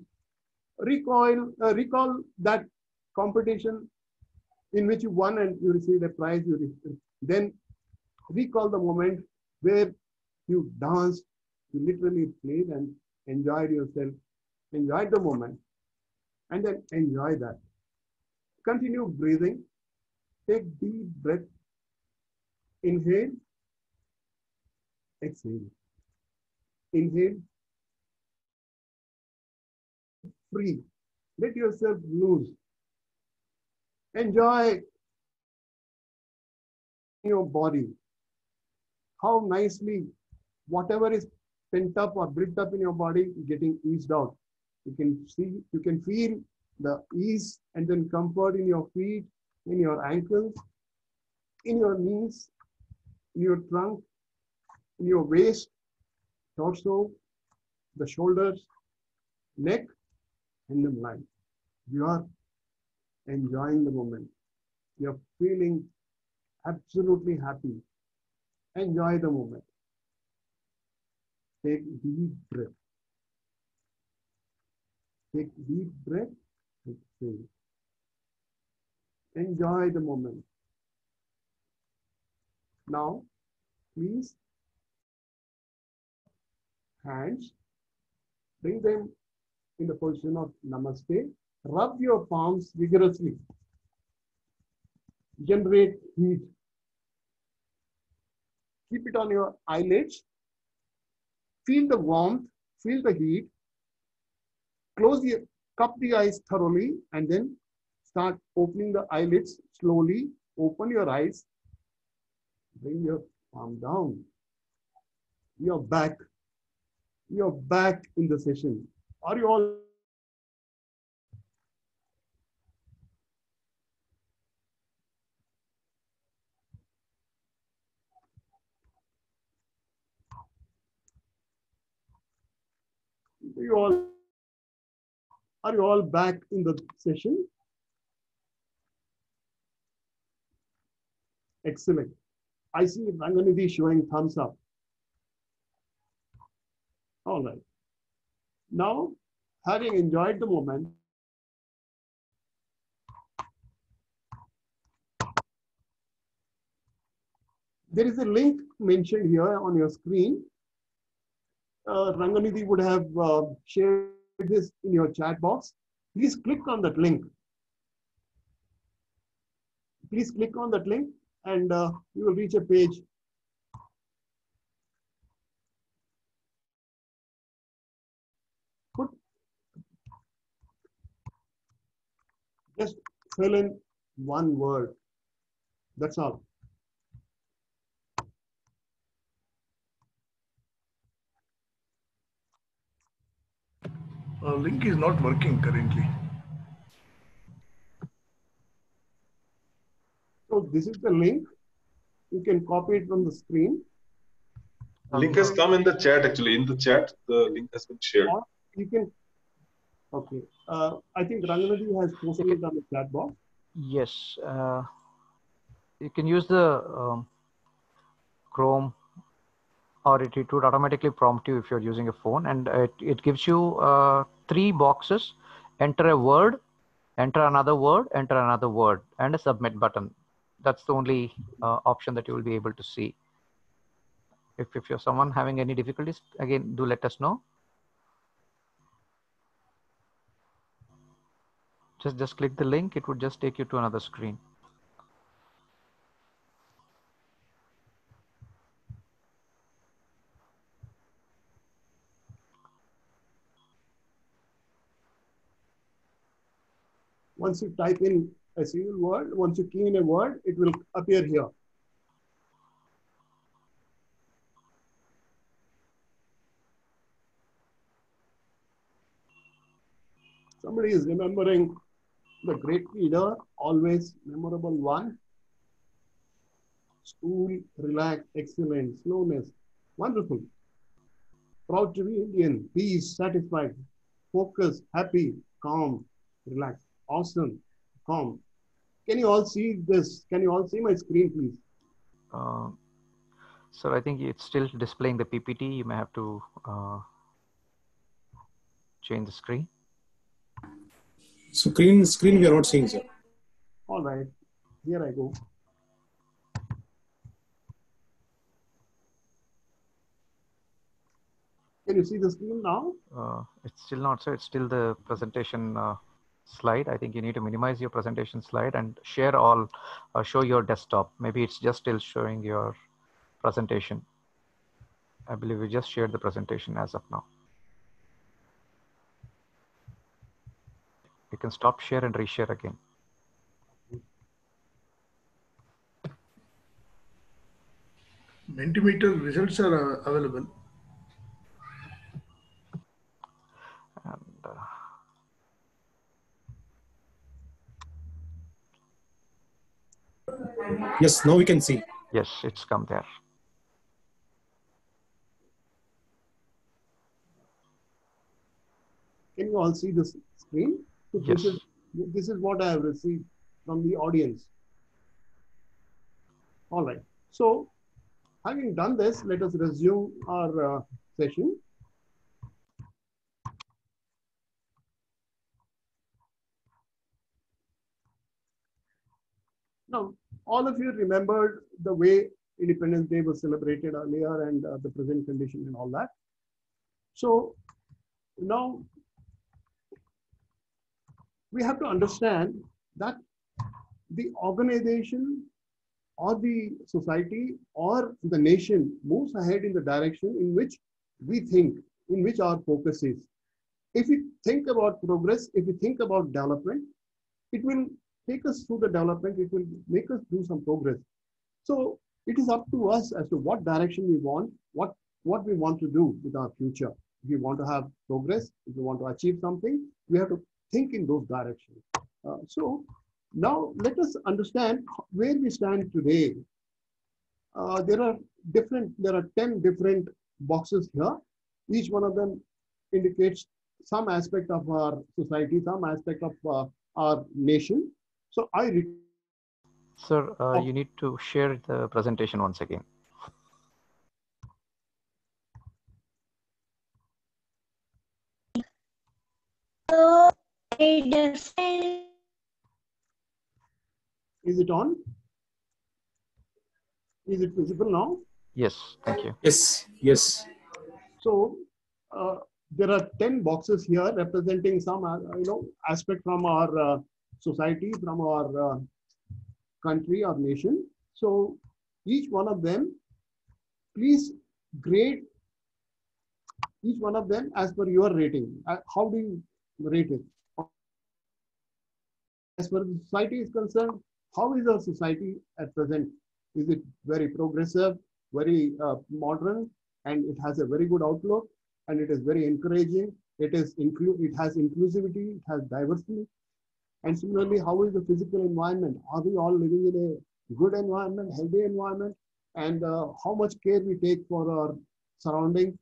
recall that competition in which you won and you received a prize. Then recall the moment where you danced, you literally played and enjoyed yourself, enjoyed the moment, and then enjoy that. Continue breathing. Take deep breath. Inhale. Exhale. Inhale. Free. Let yourself loose. Enjoy your body. How nicely whatever is pent up or built up in your body getting eased out. You can feel the ease and then comfort in your feet, in your ankles, in your knees, in your trunk, in your waist, torso, the shoulders, neck, and the line. You are enjoying the moment. You're feeling absolutely happy. Enjoy the moment. Take deep breath. Take deep breath. Exhale. Enjoy the moment. Now, please, hands, bring them in the position of Namaste. Rub your palms vigorously. Generate heat. Keep it on your eyelids. Feel the warmth, feel the heat. Cup the eyes thoroughly and then start opening the eyelids slowly. Open your eyes. Bring your palm down. You're back. You're back in the session. Are you all? Are you all back in the session? Excellent. I see Ranganidhi showing thumbs up. All right. Now, having enjoyed the moment, there is a link mentioned here on your screen. Ranganidhi would have shared this in your chat box. Please click on that link. Please click on that link and you will reach a page. Just fill in one word. That's all. Link is not working currently. So this is the link. You can copy it from the screen. Link has come in the chat actually. In the chat, the link has been shared. Or you can. Okay. I think Ranganidhi has posted it on the chat box. Yes. You can use the Chrome or it would automatically prompt you if you're using a phone, and it gives you 3 boxes: enter a word, enter another word, enter another word, and a submit button. That's the only option that you will be able to see. If you're someone having any difficulties, again, do let us know. Just click the link. It would just take you to another screen. Once you type in a single word, once you key in a word, it will appear here. Somebody is remembering the great leader, always memorable one. School, relax, excellent, slowness, wonderful. Proud to be Indian, peace, satisfied, focus, happy, calm, relax, awesome, calm. Can you all see this? Can you all see my screen, please? Sir, I think it's still displaying the PPT. You may have to change the screen. Screen we are not seeing, sir. All right, here I go. Can you see the screen now? It's still not, sir. It's still the presentation slide. I think you need to minimize your presentation slide and share all, show your desktop. Maybe it's just still showing your presentation. I believe we just shared the presentation as of now. You can stop share and reshare again. Mentimeter results are available. And, yes, now we can see. Yes, it's come there. Can you all see this screen? So yes. This is what I have received from the audience. All right. So having done this, let us resume our session. Now, all of you remembered the way Independence Day was celebrated earlier and the present condition and all that. So now we have to understand that the organization or the society or the nation moves ahead in the direction in which we think, in which our focus is. If we think about progress, if we think about development, it will take us through the development, it will make us do some progress. So it is up to us as to what direction we want, what we want to do with our future. If we want to have progress, if we want to achieve something, we have to think in those directions. So now let us understand where we stand today. There are 10 different boxes here. Each one of them indicates some aspect of our society, some aspect of our nation. So Sir, you need to share the presentation once again. Is it on? Is it visible now? Yes, thank you. Yes, yes. So there are 10 boxes here representing some aspect from our society, from our country or nation. So each one of them, please grade each one of them as per your rating. How do you rate it? As far as the society is concerned, how is our society at present? Is it very progressive, very modern, and it has a very good outlook, and it is very encouraging? It has inclusivity, it has diversity. And similarly, how is the physical environment? Are we all living in a good environment, healthy environment? And how much care we take for our surroundings?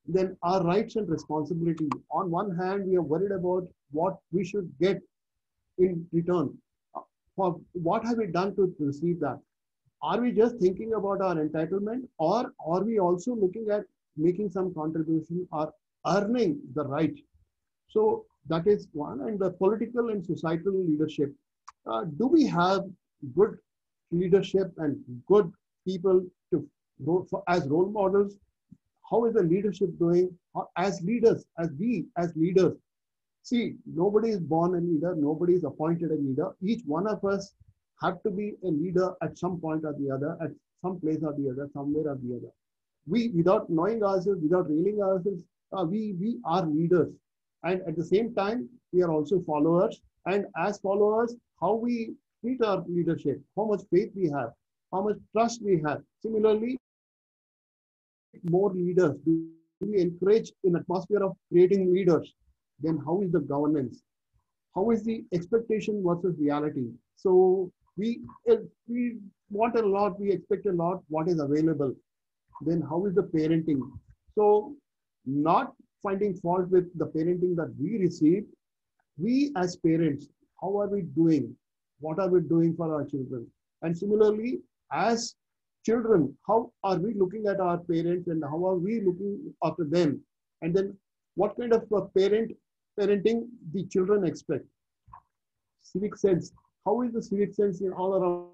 Then our rights and responsibility. On one hand, we are worried about what we should get in return. For what have we done to receive that? Are we just thinking about our entitlement, or are we also looking at making some contribution or earning the right? So that is one. And the political and societal leadership. Do we have good leadership and good people to as role models? How is the leadership doing? As leaders, as leaders, see, nobody is born a leader, nobody is appointed a leader. Each one of us have to be a leader at some point or the other, at some place or the other, somewhere or the other. We, without knowing ourselves, without realizing ourselves, we are leaders. And at the same time, we are also followers. And as followers, how we treat our leadership, how much faith we have, how much trust we have. Similarly, more leaders? Do we encourage an atmosphere of creating leaders? Then how is the governance? How is the expectation versus reality? So we want a lot, we expect a lot, what is available. Then how is the parenting? So not finding fault with the parenting that we receive, we as parents, how are we doing? What are we doing for our children? And similarly, as children, how are we looking at our parents and how are we looking after them? And then what kind of parenting the children expect? Civic sense. How is the civic sense in all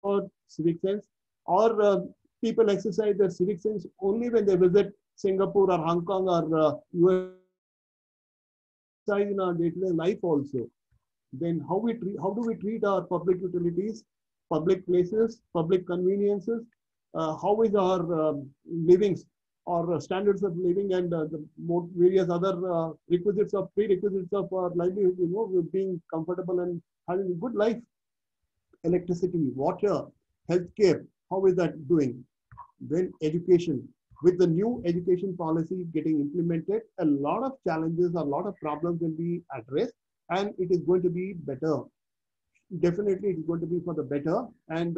around civic sense? Or people exercise their civic sense only when they visit Singapore or Hong Kong or US in our day-to-day life also. Then how do we treat our public utilities, public places, public conveniences? How is our livings or standards of living and the various other prerequisites of our livelihood, being comfortable and having a good life? Electricity, water, healthcare, how is that doing? Then education. With the new education policy getting implemented, a lot of challenges, a lot of problems will be addressed, and it is going to be better. Definitely, it is going to be for the better. And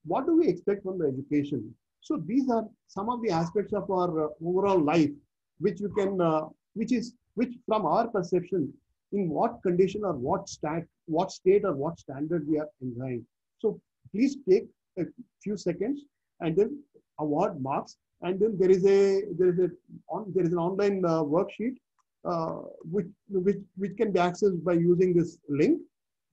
what do we expect from the education? So these are some of the aspects of our overall life, which you can, which from our perception, in what condition or what state or what standard we are enjoying. So please take a few seconds and then award marks. And then there is an online worksheet which can be accessed by using this link.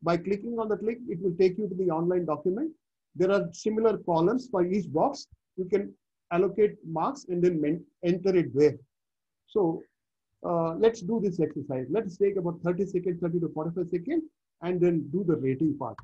By clicking on that link, it will take you to the online document. There are similar columns for each box. You can allocate marks and then enter it there. So let's do this exercise. Let's take about 30 seconds, 30 to 45 seconds, and then do the rating part.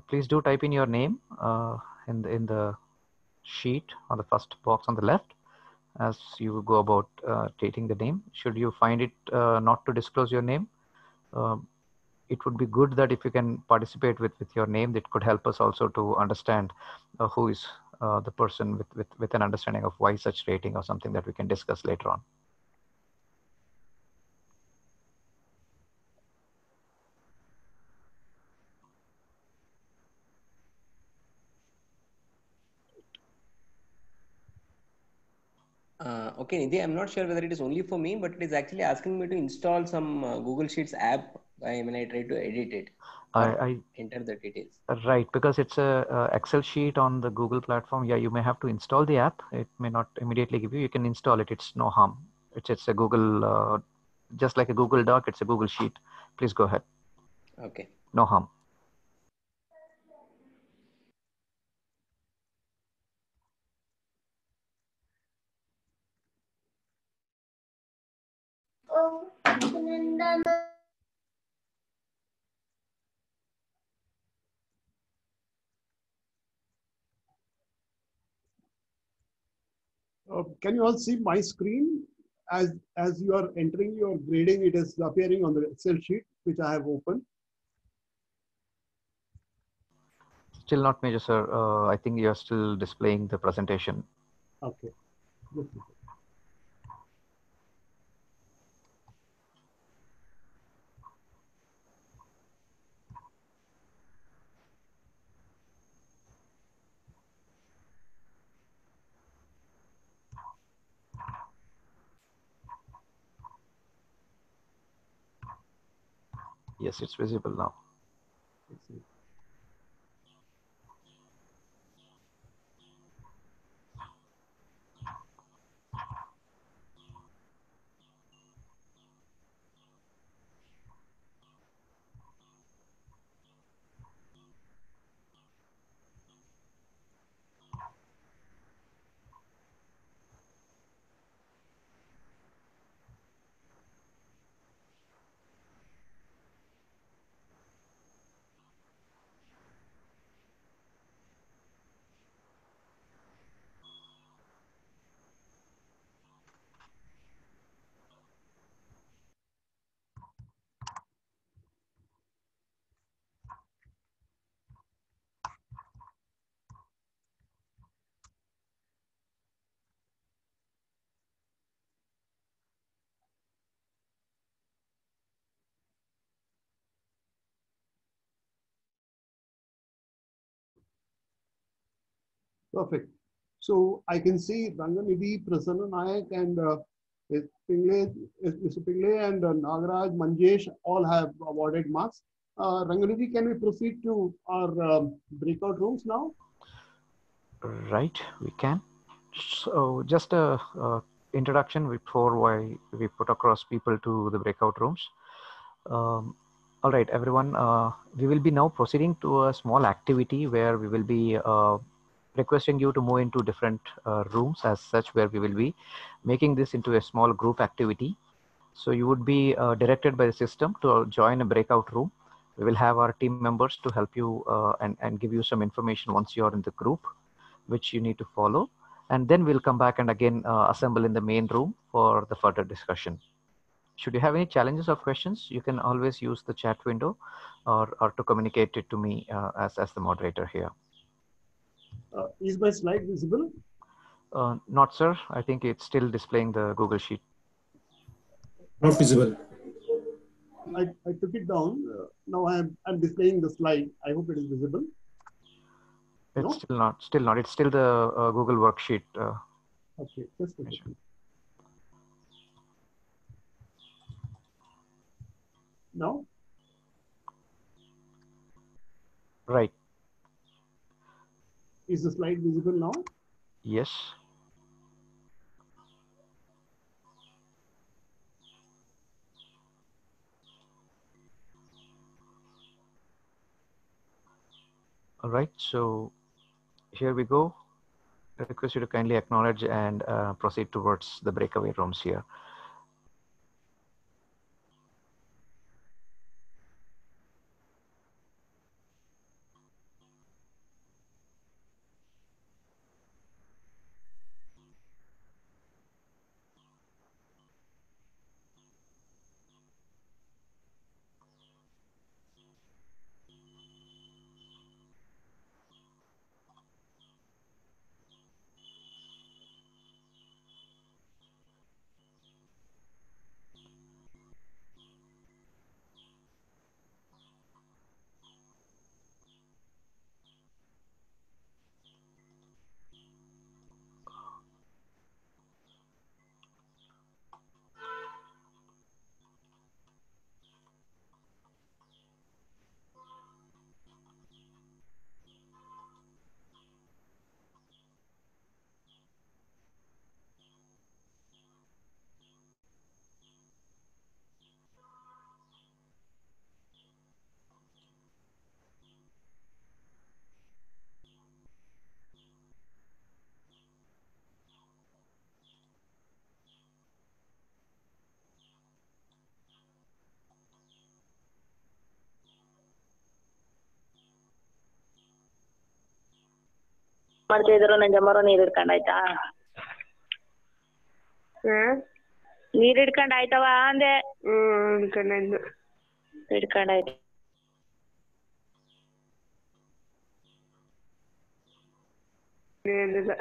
Please do type in your name in the sheet on the first box on the left as you go about taking the name. Should you find it not to disclose your name, it would be good that if you can participate with your name. That could help us also to understand who is the person with an understanding of why such rating, or something that we can discuss later on. Okay, Nidhi, I'm not sure whether it is only for me, but it is actually asking me to install some Google Sheets app when I try to edit it. I enter the details. Right, because it's a Excel sheet on the Google platform. Yeah, you may have to install the app. It may not immediately give you. You can install it. It's no harm. It's a Google, just like a Google Doc. It's a Google Sheet. Please go ahead. Okay. No harm. Can you all see my screen? As you are entering your grading, it is appearing on the Excel sheet, which I have opened. Still not major, sir. I think you're still displaying the presentation. Okay. Yes, it's visible now. Excellent. Perfect. So I can see Ranganidhi, Prasanna Nayak, and Mr. Pingle and Nagaraj, Manjesh all have awarded marks. Ranganidhi, can we proceed to our breakout rooms now? Right, we can. So just a introduction before why we put across people to the breakout rooms. All right, everyone, we will be now proceeding to a small activity where we will be requesting you to move into different rooms as such, where we will be making this into a small group activity. So you would be directed by the system to join a breakout room. We will have our team members to help you and give you some information once you are in the group, which you need to follow. And then we'll come back and again assemble in the main room for the further discussion. Should you have any challenges or questions, you can always use the chat window or to communicate it to me as the moderator here. Is my slide visible? Not, sir. I think it's still displaying the Google Sheet. Not visible. I took it down. Now I'm displaying the slide. I hope it is visible. It's No? still not. It's still the Google Worksheet. Okay, just a second. Now? Right. Is the slide visible now? Yes. All right, so here we go. I request you to kindly acknowledge and proceed towards the breakaway rooms here. ಮಾಡ್ತಾ ಇದ್ರು ನಂಜಮ್ಮರು ನೀರ್ ಹಿಡ್ಕೊಂಡಾಯ್ತಾ ನೀರ್ ಹಿಡ್ಕೊಂಡ್ ಆಯ್ತವ ಅಂದೆ ಹಿಡ್ಕೊಂಡಾಯ್ತು ಏನಿಲ್ಲ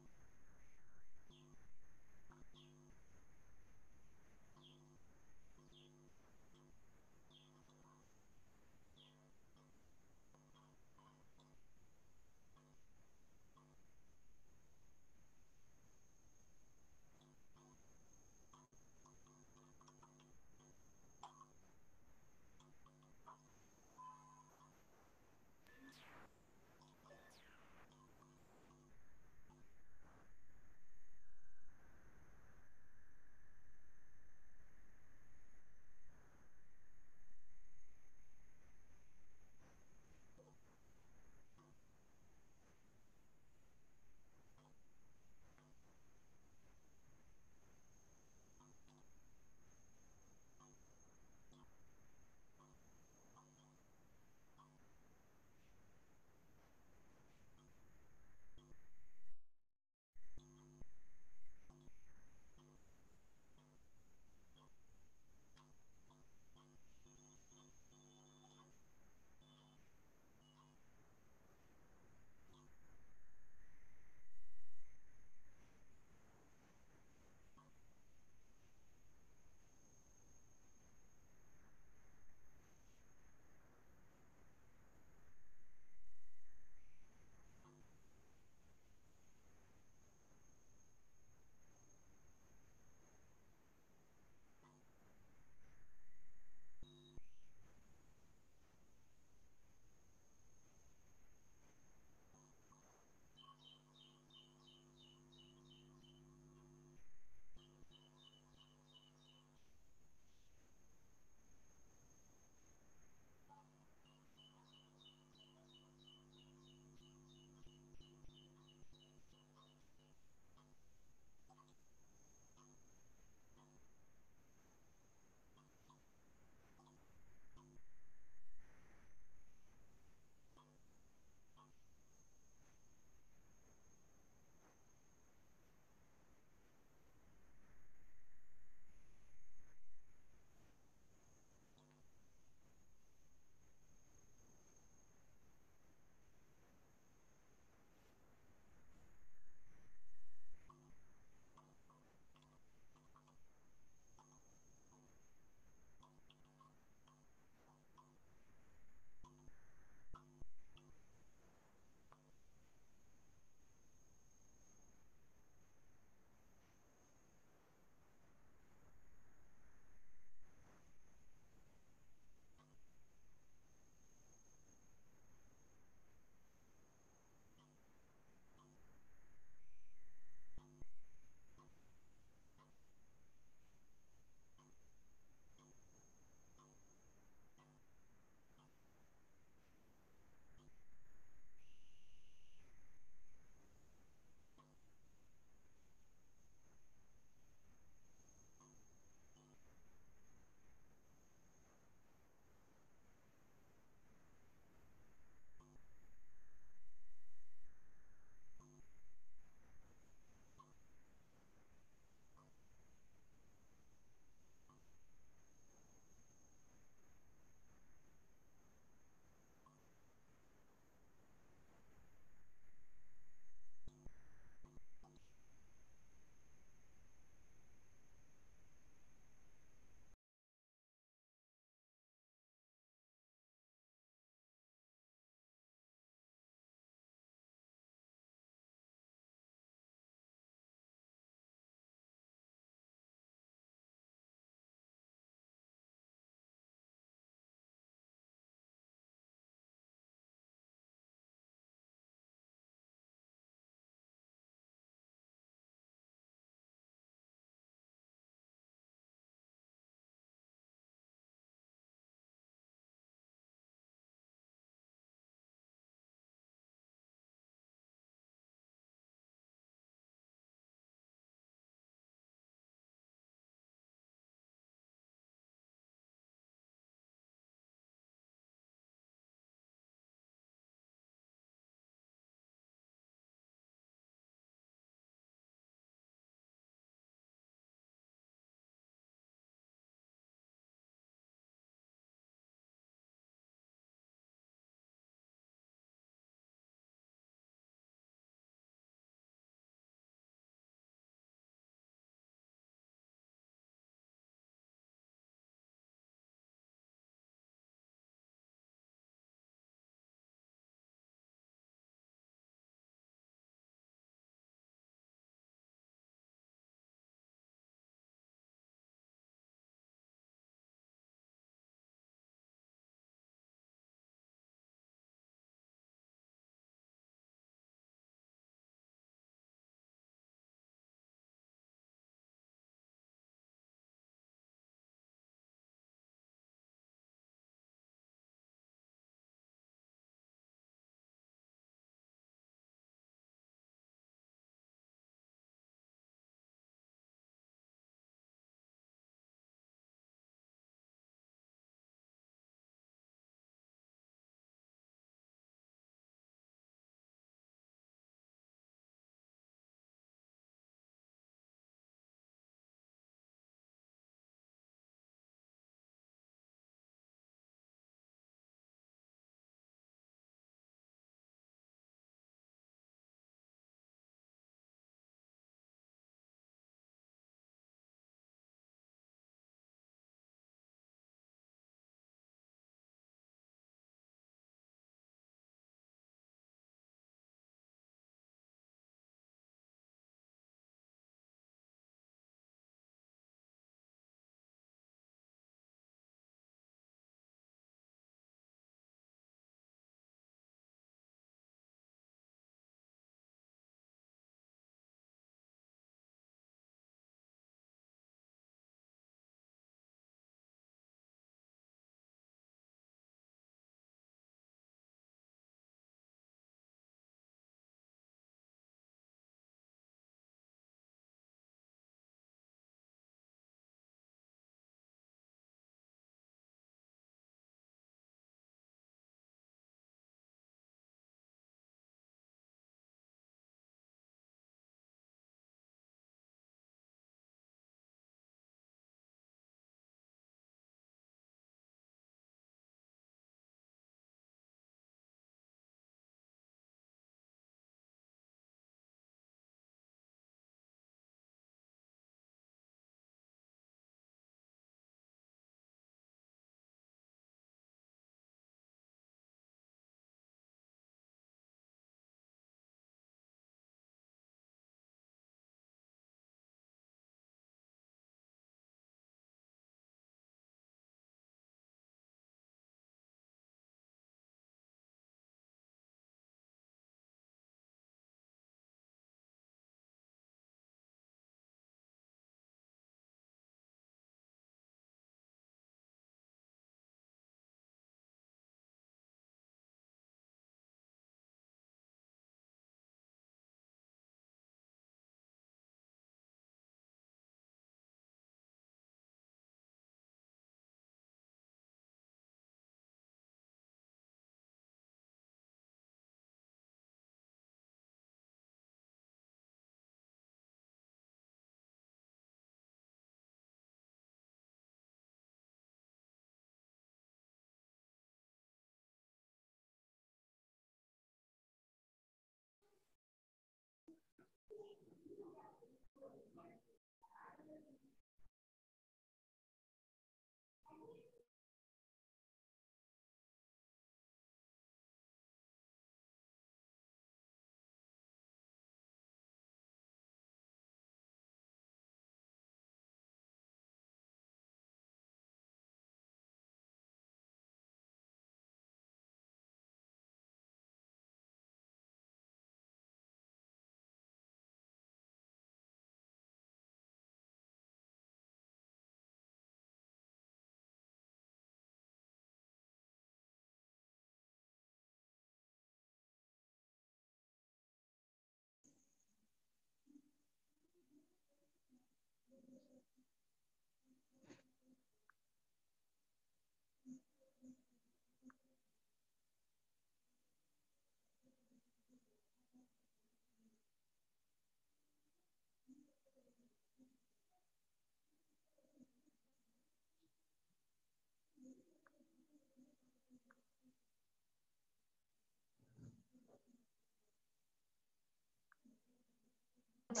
I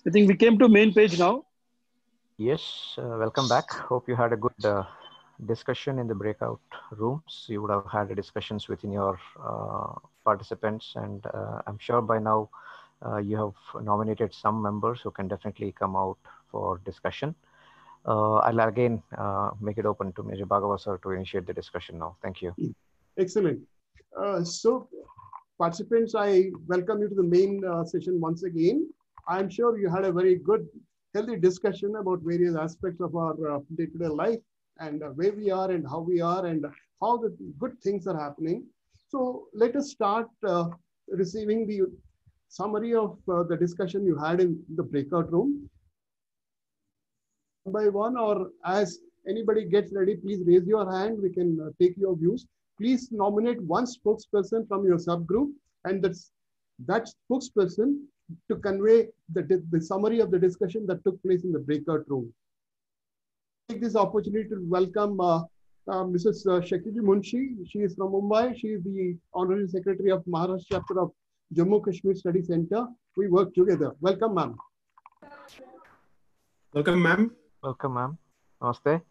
think we came to main page now. Yes, welcome back. Hope you had a good discussion in the breakout rooms. You would have had discussions within your participants, and I'm sure by now you have nominated some members who can definitely come out for discussion. I'll again make it open to Major Bhagava sir to initiate the discussion now. Thank you. Excellent. So participants, I welcome you to the main session once again. I'm sure you had a very good, healthy discussion about various aspects of our day-to-day life and where we are and how we are and how the good things are happening. So let us start receiving the summary of the discussion you had in the breakout room. One by one, or as anybody gets ready, please raise your hand. We can take your views. Please nominate one spokesperson from your subgroup, and that spokesperson to convey the summary of the discussion that took place in the breakout room. Take this opportunity to welcome Mrs. Shakiji Munshi. She is from Mumbai. She is the Honorary Secretary of Maharashtra Chapter of Jammu Kashmir Study Center. We work together. Welcome, ma'am. Welcome, ma'am. Welcome, ma'am. Namaste.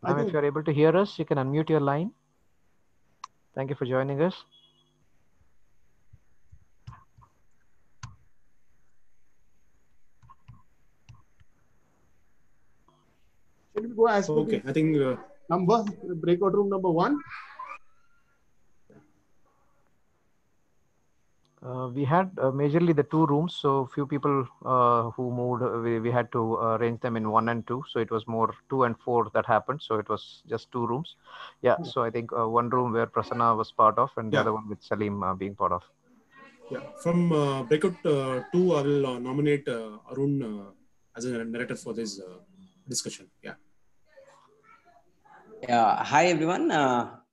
Ma'am, if you're able to hear us, you can unmute your line. Thank you for joining us. Can we go as per Okay, I think number, breakout room number 1? We had majorly the 2 rooms, so few people who moved, we had to arrange them in 1 and 2. So it was more 2 and 4 that happened. So it was just 2 rooms. Yeah. So I think one room where Prasanna was part of, and the other one with Salim being part of. Yeah. From breakout 2, I will nominate Arun as a narrator for this discussion. Yeah. Hi everyone.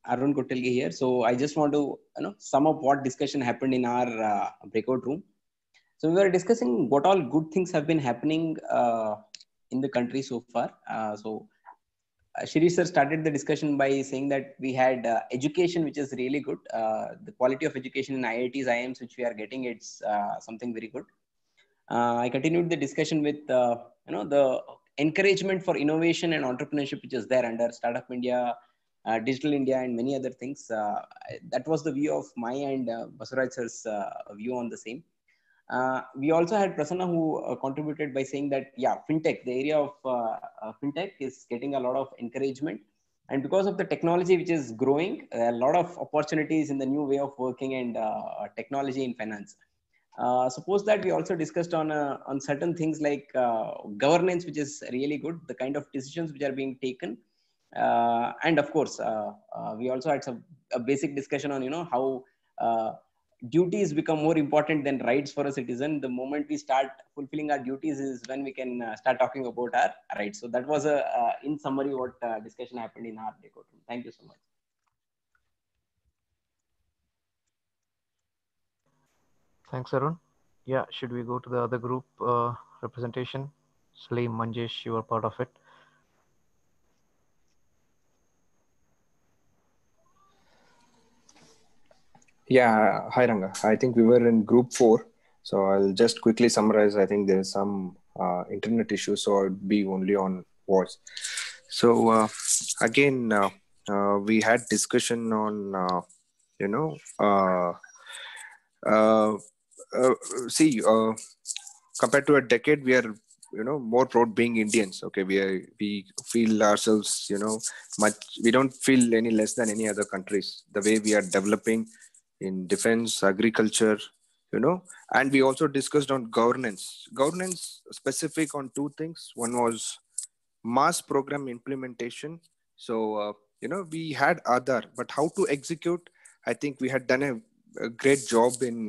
Arun Kotelgi here. So I just want to sum up what discussion happened in our breakout room. So we were discussing what all good things have been happening in the country so far. Shirish sir started the discussion by saying that we had education, which is really good. The quality of education in IITs, IIMs, which we are getting, it's something very good. I continued the discussion with the encouragement for innovation and entrepreneurship, which is there under Startup India, Digital India, and many other things. That was the view of my and Basuraj sir's view on the same. We also had Prasanna who contributed by saying that, yeah, fintech, the area of fintech is getting a lot of encouragement. And because of the technology which is growing, a lot of opportunities in the new way of working and technology in finance. Suppose that we also discussed on certain things like governance, which is really good, the kind of decisions which are being taken. And of course, we also had a basic discussion on, how duties become more important than rights for a citizen. The moment we start fulfilling our duties is when we can start talking about our rights. So that was in summary what discussion happened in our breakout room. Thank you so much. Thanks, Arun. Yeah, should we go to the other group representation? Salim, Manjesh, you are part of it. Yeah, hi Ranga. I think we were in group 4. So I'll just quickly summarize. I think there's some internet issues, so I'll be only on voice. So again, we had discussion on, see, compared to a decade, we are more proud being Indians. Okay, we feel ourselves much. We don't feel any less than any other countries. The way we are developing in defense, agriculture, and we also discussed on governance specific on two things. One was mass program implementation. So we had Aadhaar, but how to execute, I think we had done a great job in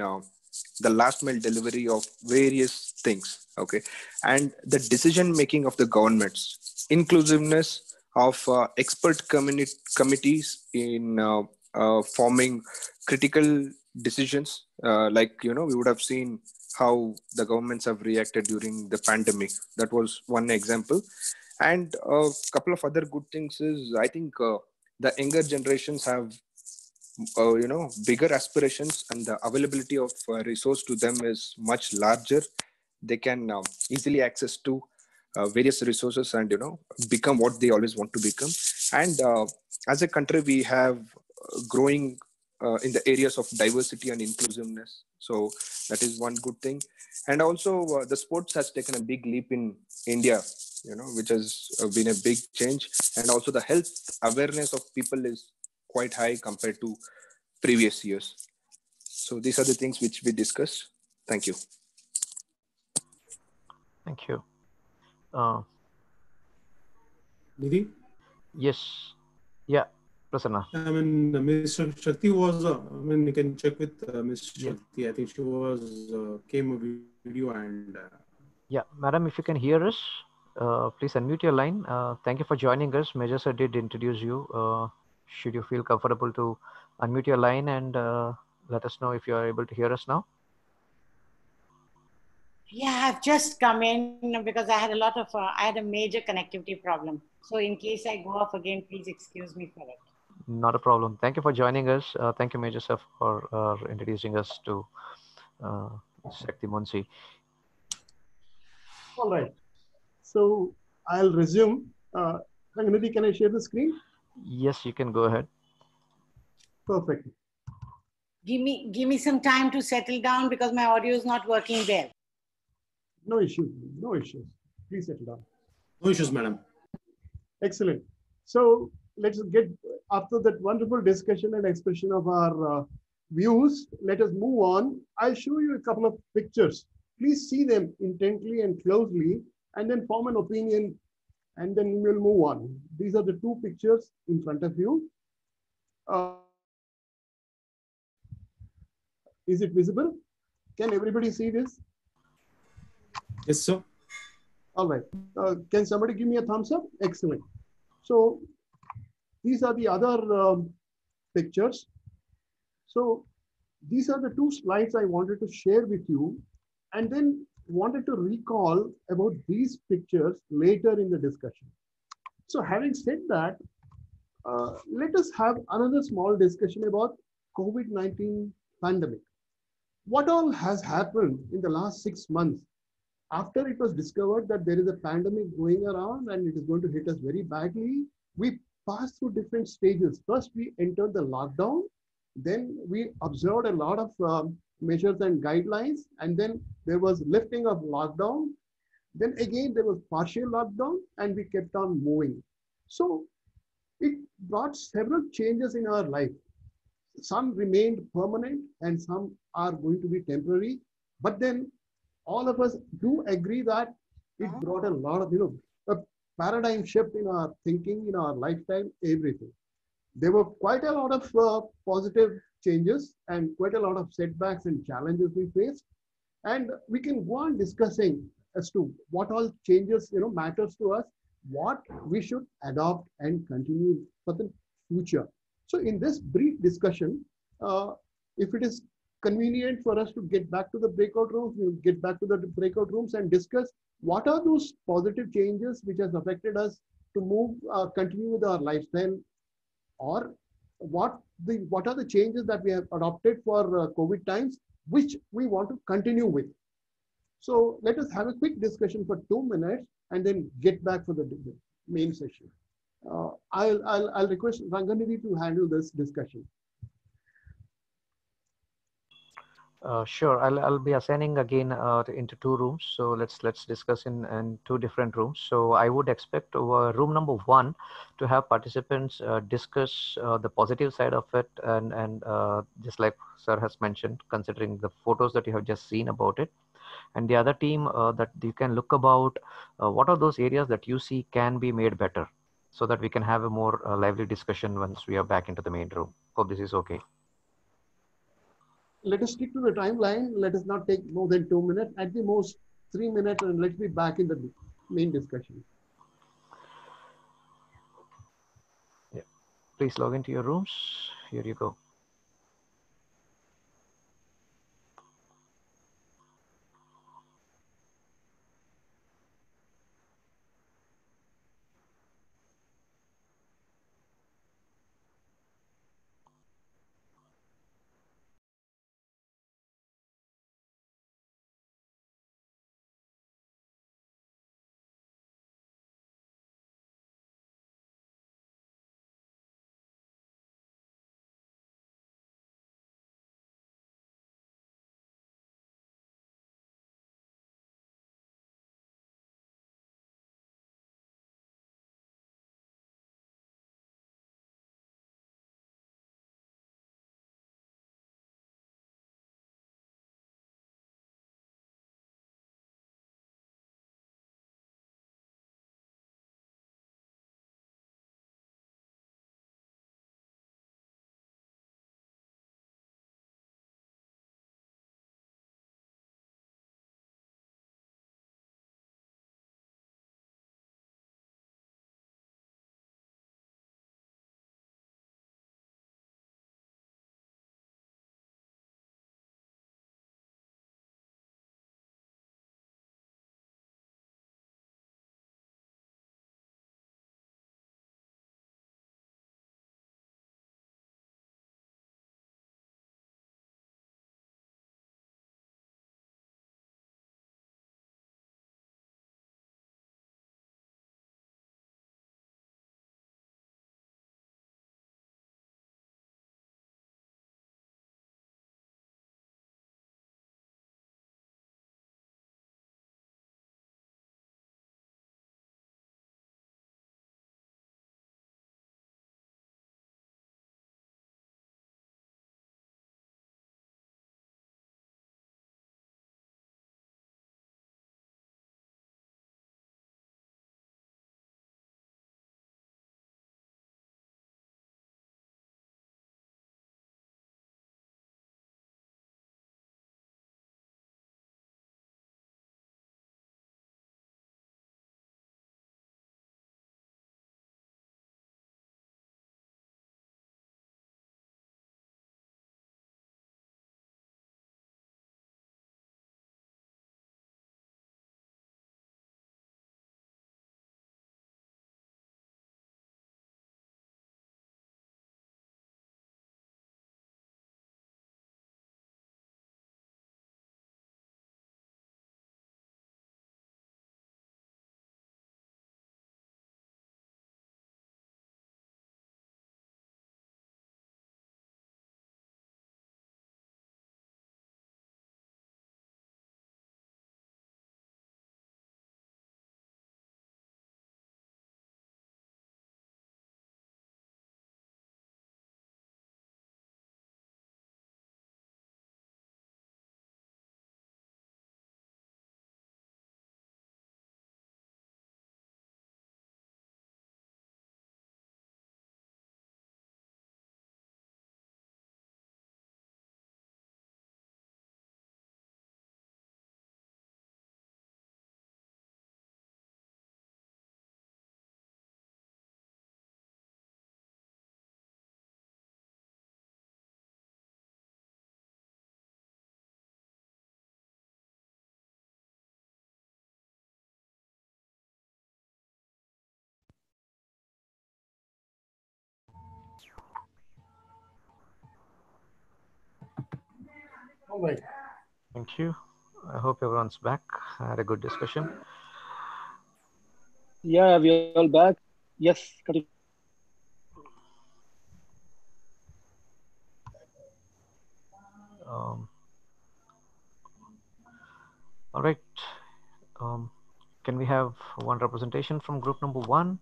the last mile delivery of various things. Okay, and the decision making of the governments, inclusiveness of expert committees in forming critical decisions, like we would have seen how the governments have reacted during the pandemic. That was one example. And a couple of other good things is, I think the younger generations have bigger aspirations, and the availability of resource to them is much larger. They can easily access to various resources and become what they always want to become. And as a country, we have growing in the areas of diversity and inclusiveness. So that is one good thing. And also the sports has taken a big leap in India, which has been a big change. And also the health awareness of people is quite high compared to previous years. So these are the things which we discussed. Thank you. Thank you. Nidhi? Yes. Yeah, Prasanna. I mean, Mr. Shakti was, you can check with Ms. Shakti. I think she was, came a video and... Yeah, madam, if you can hear us, please unmute your line. Thank you for joining us. Major sir did introduce you. Should you feel comfortable to unmute your line and let us know if you are able to hear us now? Yeah, I've just come in because I had I had a major connectivity problem. So in case I go off again, please excuse me for it. Not a problem. Thank you for joining us. Thank you, Major sir, for introducing us to Shakti Munshi. All right. So I'll resume. Ranganidhi, can I share the screen? Yes, you can go ahead. Perfect. Give me some time to settle down because my audio is not working well. No issues. No issues. Please settle down. No issues, madam. Excellent. So let's get, after that wonderful discussion and expression of our views, let us move on. I'll show you a couple of pictures. Please see them intently and closely and then form an opinion, and then we'll move on. These are the two pictures in front of you. Is it visible? Can everybody see this? Yes, sir. All right. Can somebody give me a thumbs up? Excellent. So these are the other pictures. So these are the two slides I wanted to share with you, and then wanted to recall about these pictures later in the discussion. So having said that, let us have another small discussion about COVID-19 pandemic. What all has happened in the last 6 months after it was discovered that there is a pandemic going around and it is going to hit us very badly? We passed through different stages. First, we entered the lockdown. Then we observed a lot of measures and guidelines. And then there was lifting of lockdown. Then again, there was partial lockdown and we kept on moving. So it brought several changes in our life. Some remained permanent and some are going to be temporary. But then all of us do agree that it brought a lot of, a paradigm shift in our thinking, in our lifestyle, everything. There were quite a lot of positive changes and quite a lot of setbacks and challenges we faced. And we can go on discussing as to what all changes, matters to us, what we should adopt and continue for the future. So in this brief discussion, if it is convenient for us to get back to the breakout rooms, we'll get back to the breakout rooms and discuss what are those positive changes which has affected us to move, continue with our lifestyle, or what are the changes that we have adopted for COVID times, which we want to continue with. So let us have a quick discussion for 2 minutes and then get back for the main session. I'll request Ranganidhi to handle this discussion. Sure. I'll be assigning again into two rooms. So let's discuss in two different rooms. So I would expect room number 1 to have participants discuss the positive side of it, and just like Sir has mentioned, considering the photos that you have just seen about it. And the other team that you can look about what are those areas that you see can be made better, so that we can have a more lively discussion once we are back into the main room. Hope this is okay. Let us stick to the timeline. Let us not take more than 2 minutes, at the most 3 minutes, and let's be back in the main discussion. Yeah. Please log into your rooms. Here you go. All right. Thank you. I hope everyone's back. I had a good discussion. Yeah, we are all back. Yes, continue. Um, All right. Can we have one representation from group number 1?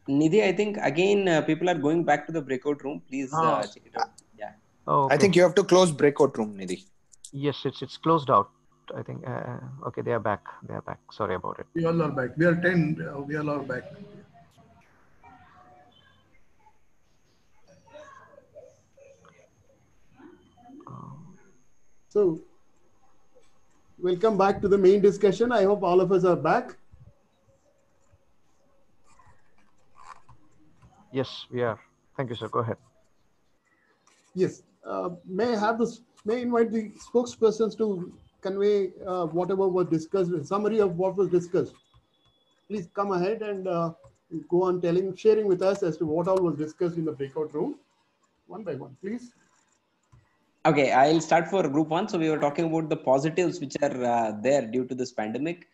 Nidhi, I think again people are going back to the breakout room. Please check it out. Yeah. Oh, okay. I think you have to close breakout room, Nidhi. Yes, it's closed out. I think. Okay, they are back. They are back. Sorry about it. We all are back. We are 10. We all are back. So, welcome back to the main discussion. I hope all of us are back. Yes, we are. Thank you, sir. Go ahead. Yes. May invite the spokespersons to convey whatever was discussed, a summary of what was discussed. Please come ahead and go on sharing with us as to what all was discussed in the breakout room. One by one, please. Okay, I'll start for group 1. So we were talking about the positives which are there due to this pandemic.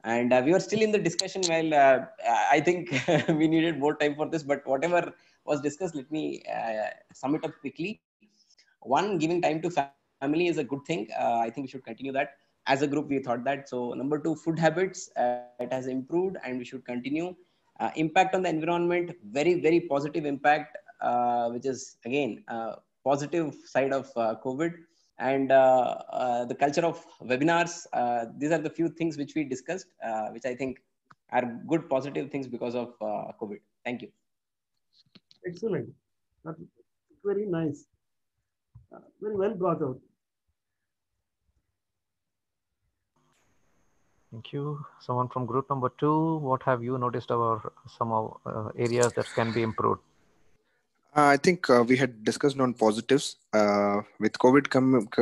And we were still in the discussion while I think we needed more time for this, but whatever was discussed, let me sum it up quickly. 1, giving time to family is a good thing. I think we should continue that. As a group, we thought that. So number 2, food habits, it has improved and we should continue. Impact on the environment, very, very positive impact, which is again, positive side of COVID. And the culture of webinars, these are the few things which we discussed, which I think are good positive things because of COVID. Thank you. Excellent. That's very nice. Very well brought out. Thank you. Someone from group number 2, what have you noticed about some areas that can be improved? I think we had discussed on positives. With COVID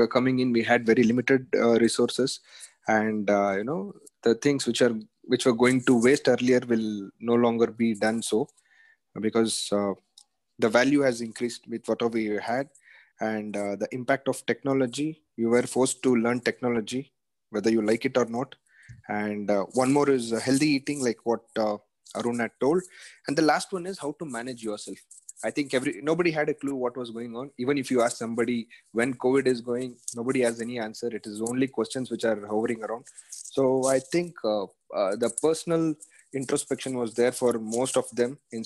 coming in, we had very limited resources, and the things which were going to waste earlier will no longer be done so, because the value has increased with whatever we had, and the impact of technology. You were forced to learn technology, whether you like it or not. And one more is healthy eating, like what Arun had told, and the last one is how to manage yourself. I think nobody had a clue what was going on. Even if you ask somebody when COVID is going, nobody has any answer. It is only questions which are hovering around. So I think the personal introspection was there for most of them in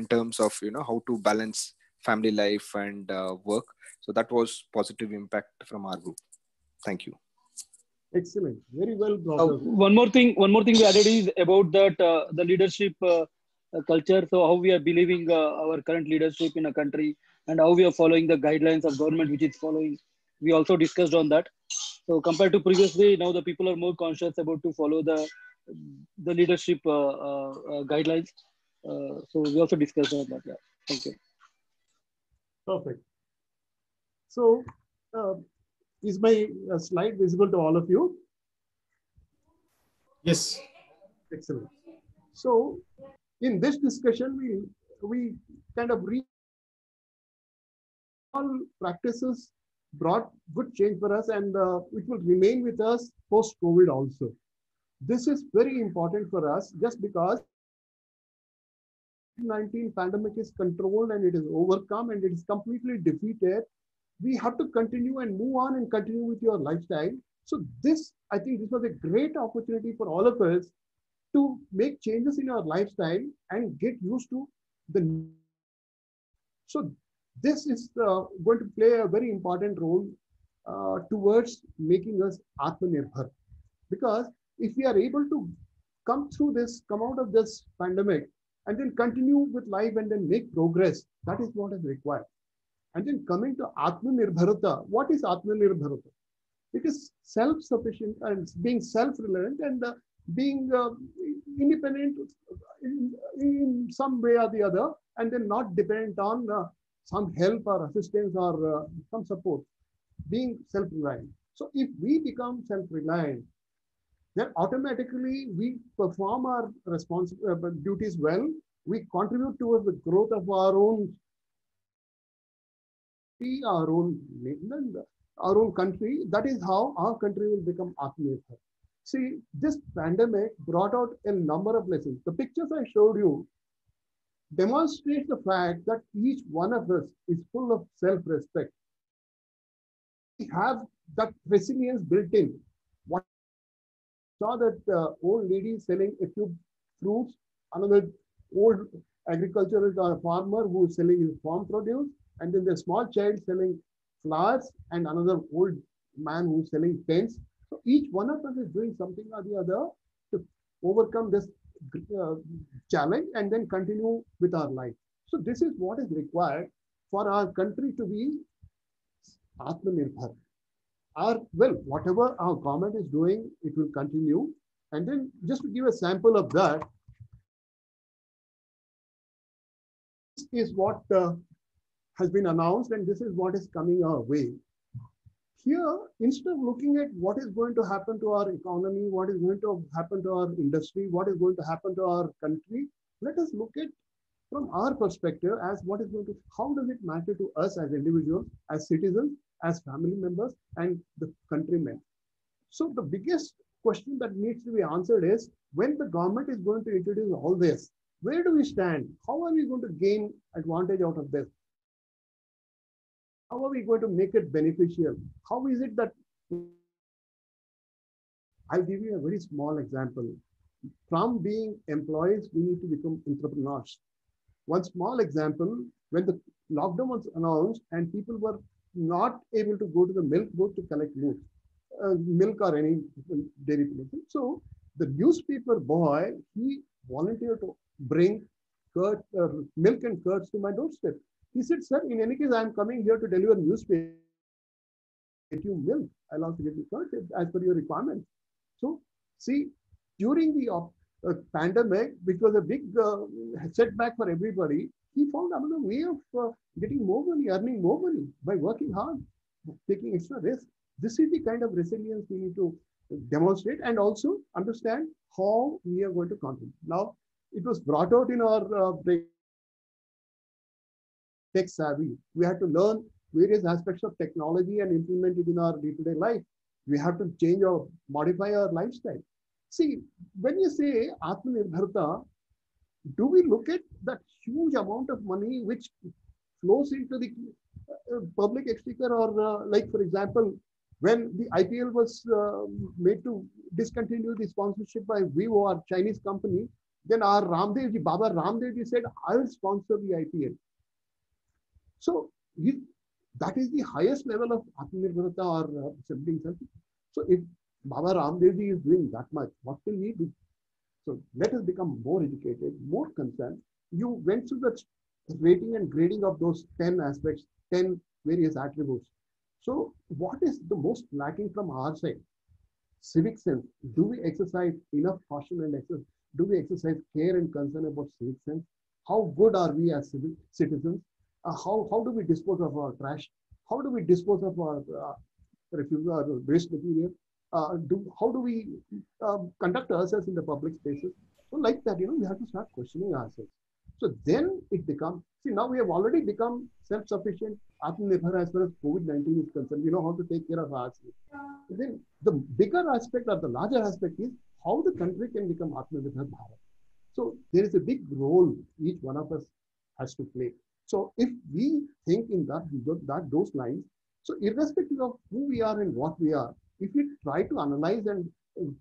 terms of how to balance family life and work. So that was positive impact from our group. Thank you. Excellent. Very well brought out. One more thing we added is about that the leadership culture. So how we are believing our current leadership in a country and how we are following the guidelines of government which is following. We also discussed on that. So compared to previously, now the people are more conscious about to follow the leadership guidelines. So we also discussed on that. Yeah. Thank you. Perfect. So is my slide visible to all of you? Yes. Excellent. So in this discussion, we kind of all practices brought good change for us, and it will remain with us post-COVID also. This is very important for us, just because COVID-19 pandemic is controlled and it is overcome and it is completely defeated. We have to continue and move on and continue with your lifestyle. So I think this was a great opportunity for all of us to make changes in our lifestyle and get used to the. So this is going to play a very important role towards making us Atmanirbhar. Because if we are able to come out of this pandemic and then continue with life and then make progress, that is what is required. And then coming to Atmanirbharata, what is Atmanirbharata? It is self-sufficient and being self-reliant and being independent in some way or the other, and then not dependent on some help or assistance or some support, being self-reliant. So if we become self-reliant, then automatically we perform our duties well, we contribute towards the growth of our own country. That is how our country will become Atmanirbhar. See, this pandemic brought out a number of lessons. The pictures I showed you demonstrate the fact that each one of us is full of self-respect. have that resilience built in. What saw that old lady selling a few fruits, another old agricultural farmer who is selling his farm produce, and then the small child selling flowers, and another old man who's selling pens. So each one of us is doing something or the other to overcome this challenge and then continue with our life. So this is what is required for our country to be Atmanirbhar. Well, whatever our government is doing, it will continue. And then just to give a sample of that, this is what has been announced, and this is what is coming our way. Here, instead of looking at what is going to happen to our economy, what is going to happen to our industry, what is going to happen to our country, let us look at from our perspective as what is going to, how does it matter to us as individuals, as citizens, as family members, and the countrymen. So the biggest question that needs to be answered is, when the government is going to introduce all this, where do we stand? How are we going to gain advantage out of this? How are we going to make it beneficial? How is it that, I'll give you a very small example. From being employees, we need to become entrepreneurs. One small example, when the lockdown was announced and people were not able to go to the milk booth to collect milk or any dairy product. So the newspaper boy, he volunteered to bring milk and curds to my doorstep. He said, sir, in any case, I am coming here to deliver newspaper. Get you milk. I'll also get you curds as per your requirements. So see, during the pandemic, which was a big setback for everybody, he found another way of getting more money, earning more money by working hard, taking extra risk. This is the kind of resilience we need to demonstrate and also understand how we are going to contribute. Now, it was brought out in our tech savvy. We had to learn various aspects of technology and implement it in our day-to-day life. We have to change or modify our lifestyle. See, when you say Atmanirbharta, do we look at that huge amount of money which flows into the public exchequer, or like, for example, when the IPL was made to discontinue the sponsorship by Vivo, our Chinese company, then our Ramdevji, Baba Ramdevji said, I will sponsor the IPL. So that is the highest level of Atmanirbharta or something. So if Baba Ramdevji is doing that much, what will we do? So let us become more educated, more concerned. You went through the rating and grading of those 10 aspects, 10 various attributes. So what is the most lacking from our side? Civic sense. Do we exercise enough caution and exercise? Do we exercise care and concern about civic sense? How good are we as citizens? How do we dispose of our trash? How do we dispose of our waste material? How do we conduct ourselves in the public spaces? So like that, we have to start questioning ourselves. So then it becomes, see, now we have already become self-sufficient, Atmanirbhar as far as COVID-19 is concerned. We know how to take care of ourselves. Then the bigger aspect or the larger aspect is how the country can become Atmanirbhar Bharat. So there is a big role each one of us has to play. So if we think in those lines, so irrespective of who we are and what we are, if we try to analyze and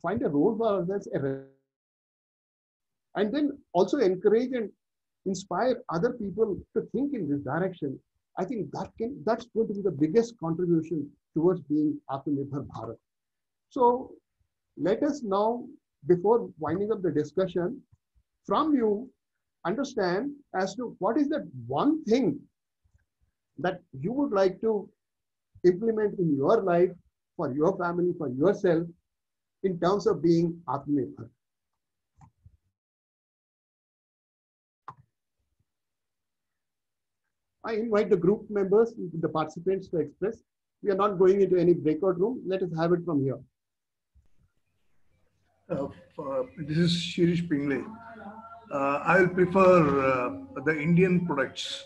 find a role for ourselves, and then also encourage and inspire other people to think in this direction, I think that's going to be the biggest contribution towards being Atmanirbhar Bharat. So let us now, before winding up the discussion, from you understand as to what is that one thing that you would like to implement in your life, for your family, for yourself, in terms of being Atmanirbhar. I invite the group members, the participants to express. We are not going into any breakout room. Let us have it from here. This is Shirish Pingle. I will prefer the Indian products.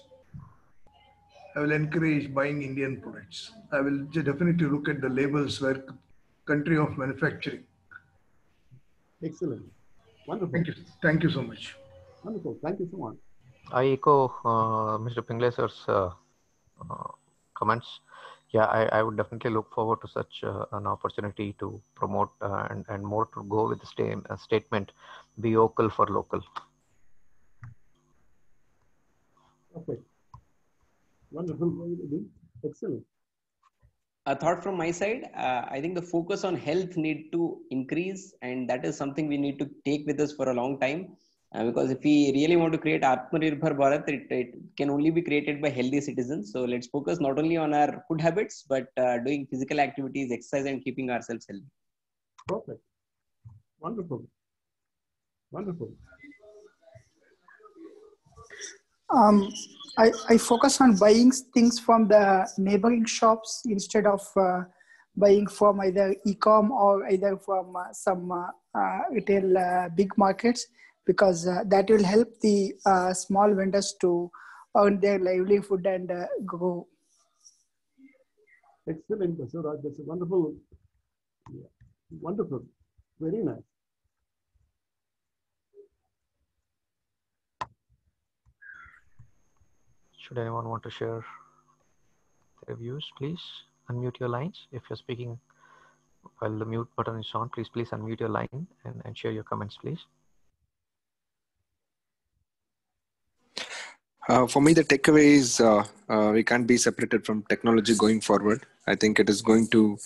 I will encourage buying Indian products. I will definitely look at the labels where country of manufacturing. Excellent. Wonderful. Thank you. Thank you so much. Wonderful. Thank you so much. I echo Mr. Pingle sir's comments. Yeah, I would definitely look forward to such an opportunity to promote and more to go with the statement, be vocal for local. Perfect. Wonderful. Excellent. A thought from my side, I think the focus on health need to increase, and that is something we need to take with us for a long time. Because if we really want to create Atmanirbhar Bharat, it can only be created by healthy citizens. So let's focus not only on our food habits, but doing physical activities, exercise, and keeping ourselves healthy. Perfect. Wonderful. Wonderful. I focus on buying things from the neighboring shops instead of buying from either e-com or either from some retail big markets, because that will help the small vendors to earn their livelihood and grow. Excellent, Suraj. That's a wonderful. Yeah. Wonderful. Very nice. Should anyone want to share their views, please unmute your lines. If you're speaking while the mute button is on, please unmute your line and share your comments, please. For me, the takeaway is we can't be separated from technology going forward. I think it is going to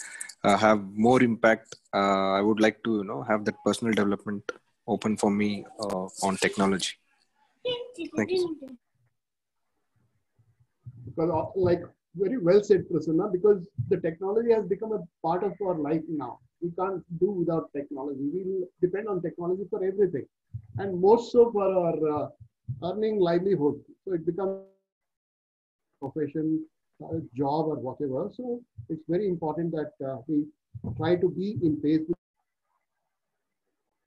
have more impact. I would like to, have that personal development open for me on technology. Thank you. Because, like, very well said, Prasanna, because the technology has become a part of our life now. We can't do without technology. We depend on technology for everything, and most so for our earning livelihood. So it becomes profession, job, or whatever. So it's very important that we try to be in pace with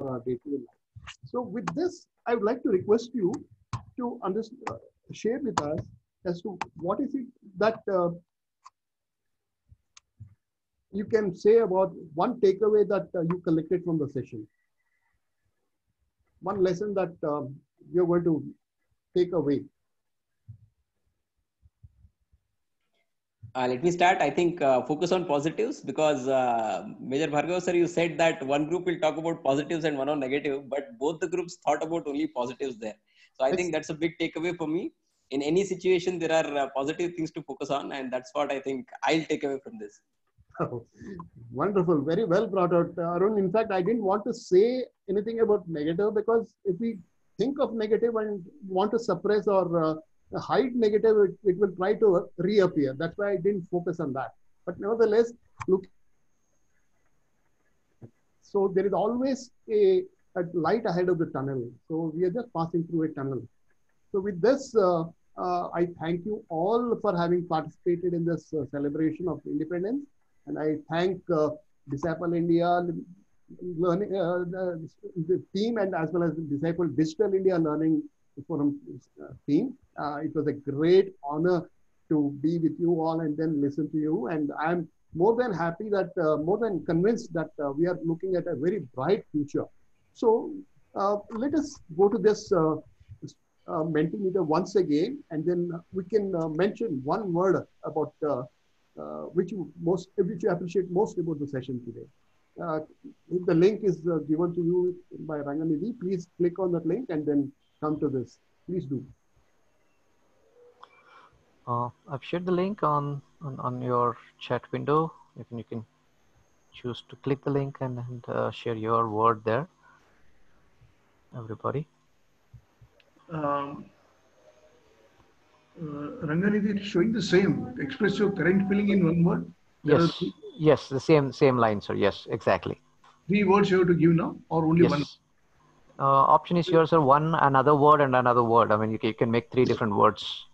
our day-to-day life. So with this, I would like to request you to share with us as to what is it that you can say about one takeaway that you collected from the session. One lesson that you're going to take away. Let me start. I think focus on positives, because Major Bhargav sir, you said that one group will talk about positives and one on negative, but both the groups thought about only positives there. So I think that's a big takeaway for me. In any situation, there are positive things to focus on, and that's what I think I'll take away from this. Oh, wonderful. Very well brought out, Arun. In fact, I didn't want to say anything about negative, because if we think of negative and want to suppress or hide negative, it will try to reappear. That's why I didn't focus on that. But nevertheless, look. So there is always a light ahead of the tunnel. So we are just passing through a tunnel. So with this, I thank you all for having participated in this celebration of independence. And I thank Disciple India Learning the team, and as well as the Disciple Digital India Learning Forum team. It was a great honor to be with you all and then listen to you. And I'm more than happy that, more than convinced that we are looking at a very bright future. So let us go to this Mentimeter once again, and then we can mention one word about which you appreciate most about the session today. The link is given to you by Ranganidhi. Please click on that link and then come to this. Please do. I've shared the link on your chat window. You can choose to click the link and share your word there. Everybody. Ranganidhi is showing the same. Express your current feeling in one word. Yes, the same line, sir. Yes, exactly. 3 words you have to give now, or only one? Option is yours, sir. One, another word, and another word. I mean, you can make 3 different words.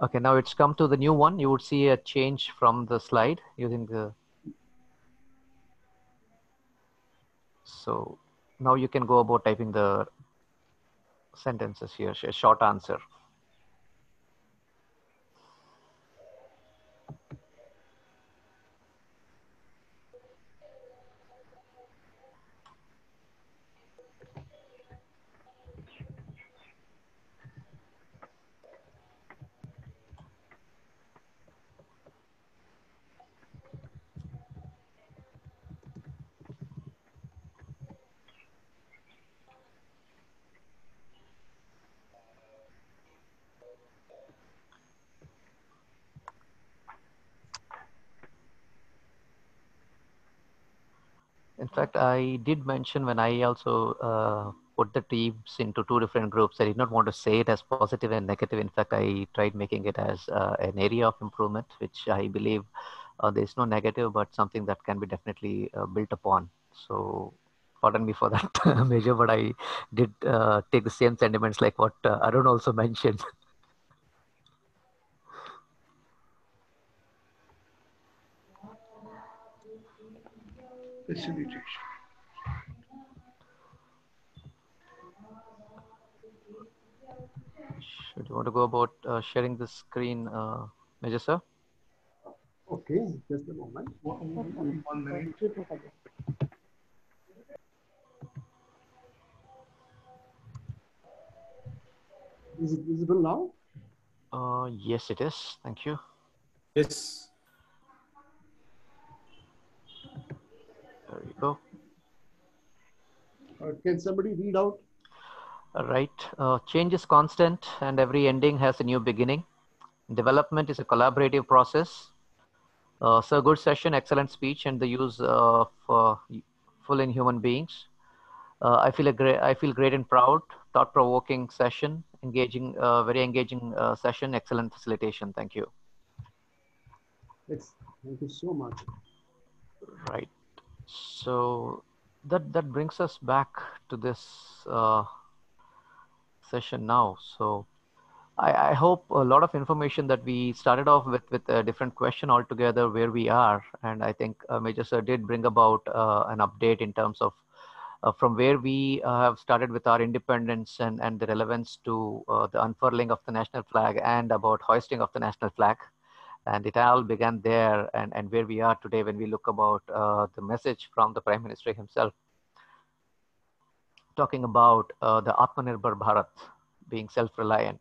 Okay, now it's come to the new one. You would see a change from the slide using the. So now you can go about typing the sentences here, a short answer. In fact, I did mention when I also put the teams into two different groups, I did not want to say it as positive and negative. In fact, I tried making it as an area of improvement, which I believe there's no negative, but something that can be definitely built upon. So pardon me for that, Major, but I did take the same sentiments like what Arun also mentioned. Facilitation. Should you want to go about sharing the screen, Major sir? Okay, just a moment. 1 minute. Is it visible now? Yes, it is. Thank you. Yes. There you go. Can somebody read out? Right. Change is constant and every ending has a new beginning. Development is a collaborative process. So good session, excellent speech, and the use of full in human beings. I feel great and proud. Thought-provoking session, engaging, very engaging session, excellent facilitation. Thank you. Yes, thank you so much. Right. So that brings us back to this session now. So I hope a lot of information that we started off with a different question altogether where we are. And I think Major Sir did bring about an update in terms of from where we have started with our independence and the relevance to the unfurling of the national flag and about hoisting of the national flag. And it all began there and where we are today when we look about the message from the Prime Minister himself, talking about the Atmanirbhar Bharat, being self-reliant.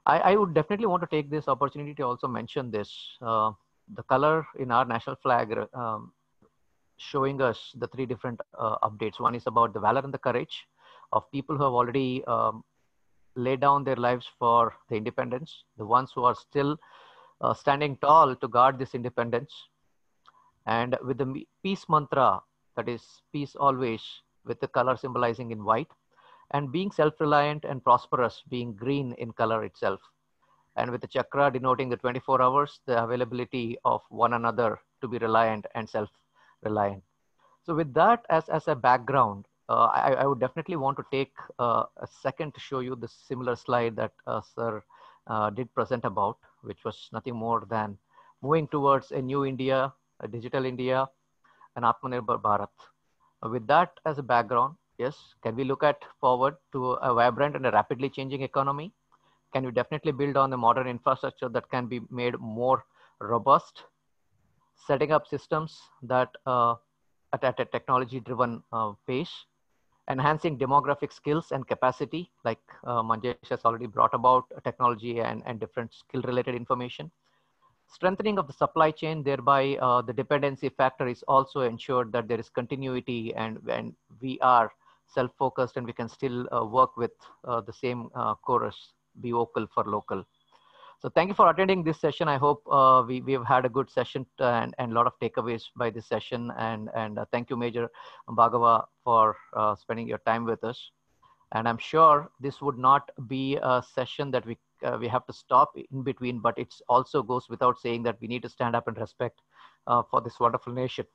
I would definitely want to take this opportunity to also mention this. The color in our national flag showing us the three different updates. One is about the valor and the courage of people who have already laid down their lives for the independence, the ones who are still standing tall to guard this independence. And with the peace mantra, that is peace always, with the color symbolizing in white, and being self-reliant and prosperous being green in color itself. And with the chakra denoting the 24 hours, the availability of one another to be reliant and self-reliant. So with that as a background, I would definitely want to take a second to show you the similar slide that Sir did present about, which was nothing more than moving towards a new India, a digital India, an Atmanirbhar Bharat. With that as a background, yes, can we look at forward to a vibrant and a rapidly changing economy? Can we definitely build on the modern infrastructure that can be made more robust, setting up systems that at a technology-driven pace, enhancing demographic skills and capacity, like Manjesh has already brought about technology and different skill-related information. Strengthening of the supply chain, thereby the dependency factor is also ensured that there is continuity and we are self-focused and we can still work with the same chorus, be vocal for local. So thank you for attending this session. I hope we have had a good session and a lot of takeaways by this session. And thank you, Major Bhargava, for spending your time with us. And I'm sure this would not be a session that we have to stop in between, but it also goes without saying that we need to stand up and respect for this wonderful nation.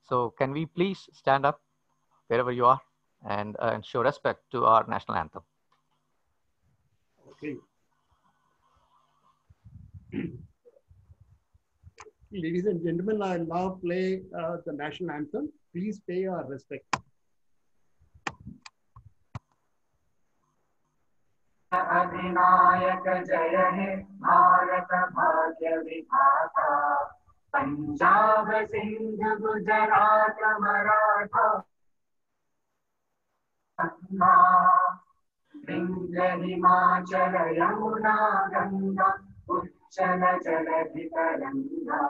So can we please stand up wherever you are and show respect to our national anthem. Okay. Ladies and gentlemen, I now play the national anthem. Please pay your respect. अधिनायक जय हे भारत भाग्य विधाता पंजाब सिंध गुजरात मराठा विंध्य हिमाचल यमुना गंगा उच्चल जलधि तरंगा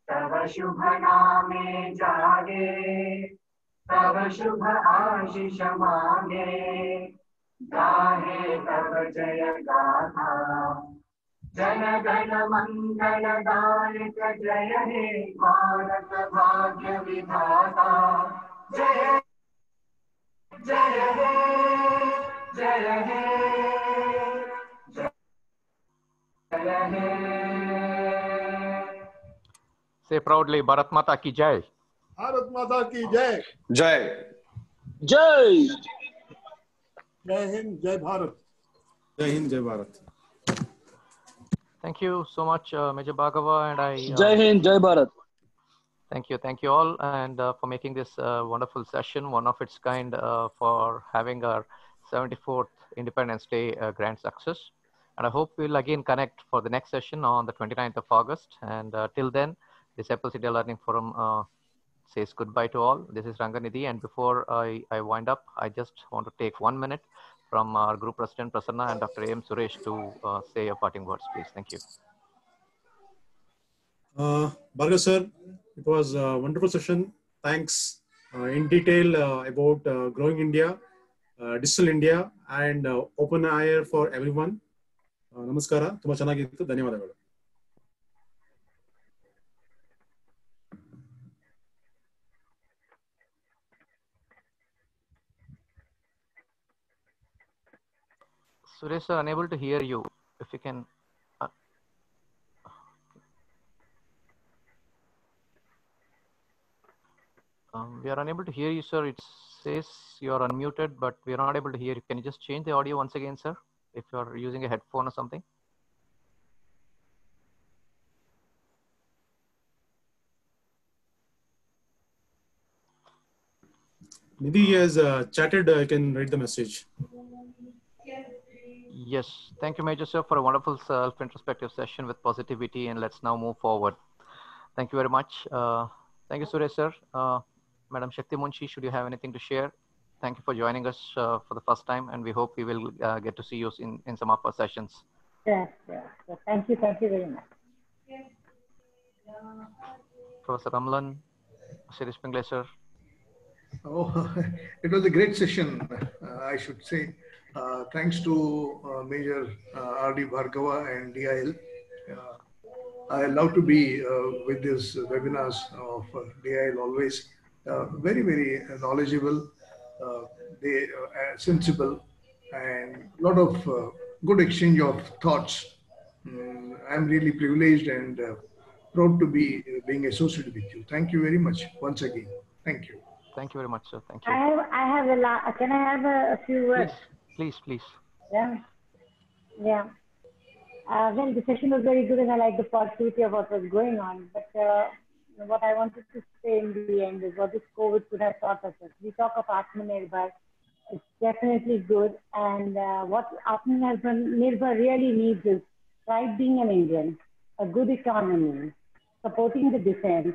तव शुभ नामे जागे तव शुभ आशीष मांगे गाहे तव जय गाथा जनगण मंगलदायक जय हे भारत भाग्य विधाता जय जय हे जय हे जय हे Say proudly, Bharat Mata ki jai. Bharat माता की जय. Jai. Jai. जय हिंद, जय Bharat. Jai Hind, Jai Bharat. Thank you so much, Major Bhargava, and I. Jai Hind, Jai Bharat. Thank you all, and for making this wonderful session, one of its kind, for having our 74th Independence Day grand success. And I hope we'll again connect for the next session on the 29th of August. And till then, Disciples India Learning Forum says goodbye to all. This is Ranganidhi, and before I wind up, I just want to take 1 minute from our group president Prasanna and Dr. A.M. Suresh to say a parting words, please. Thank you. Bhargav sir, it was a wonderful session. Thanks in detail about growing India, digital India, and open air for everyone. Namaskara. Tumba chennagittu. ಧನ್ಯವಾದಗಳು. Suresh sir, unable to hear you. If you can. We are unable to hear you, sir. It says you are unmuted, but we are not able to hear you. Can you just change the audio once again, sir? If you are using a headphone or something. Nidhi has chatted. I can read the message. Yes. Thank you, Major sir, for a wonderful self-introspective session with positivity. And let's now move forward. Thank you very much. Thank you, Suresh sir. Madam Shakti Munshi, should you have anything to share? Thank you for joining us for the first time, and we hope we will get to see you in some of our sessions. Yes. Thank you very much. Professor Ramlan, Shirish Pingle sir. Oh, it was a great session, I should say. Thanks to Major R.D. Bhargava and DIL. I love to be with these webinars of DIL always. Very, very knowledgeable, they sensible, and a lot of good exchange of thoughts. I'm really privileged and proud to be being associated with you. Thank you very much once again. Thank you. Thank you very much, sir. Thank you. Can I have a few words? Please. Yeah. Well, the session was very good, and I like the positivity of what was going on. But what I wanted to say in the end is what this COVID could have taught us. We talk of Atmanirbhar. It's definitely good. And what Atmanirbhar really needs is pride being an Indian, a good economy, supporting the defense,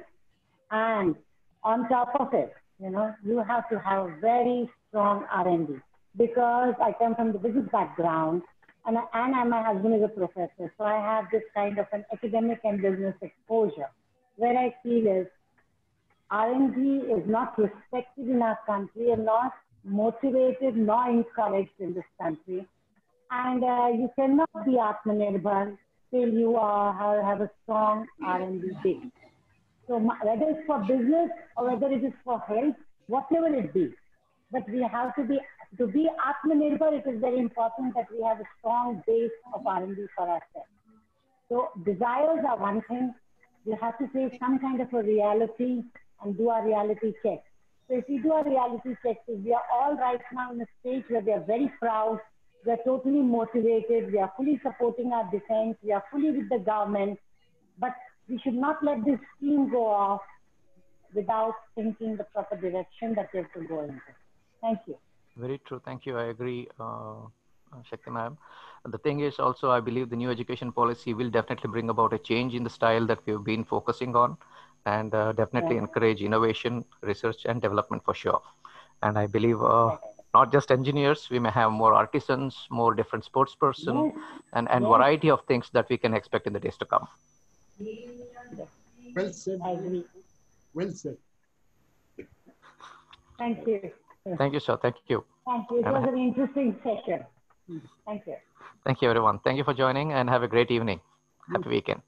and on top of it, you have to have a very strong R&D. Because I come from the business background, and my husband is a professor, so I have this kind of an academic and business exposure. Where I feel is R&D is not respected in our country and not motivated nor encouraged in this country. And you cannot be Atmanirbhar till you have a strong R&D base. So whether it's for business or whether it is for health, whatever it be, but we have to be Atmanirbhar, it is very important that we have a strong base of R&D for ourselves. So desires are one thing. We have to face some kind of a reality and do our reality check. So if we do our reality checks, we are all right now in a stage where we are very proud, we are totally motivated, we are fully supporting our defense, we are fully with the government, but we should not let this scheme go off without thinking the proper direction that we have to go into. Thank you. Very true. Thank you. I agree, Shakti ma'am. The thing is also, I believe the new education policy will definitely bring about a change in the style that we've been focusing on, and definitely encourage innovation, research, and development for sure. And I believe not just engineers, we may have more artisans, more different sports person, and variety of things that we can expect in the days to come. Well said. I agree. Well said. Thank you. Thank you, sir. Thank you. Thank you. It was an interesting session. Thank you. Thank you, everyone. Thank you for joining, and have a great evening. Happy weekend.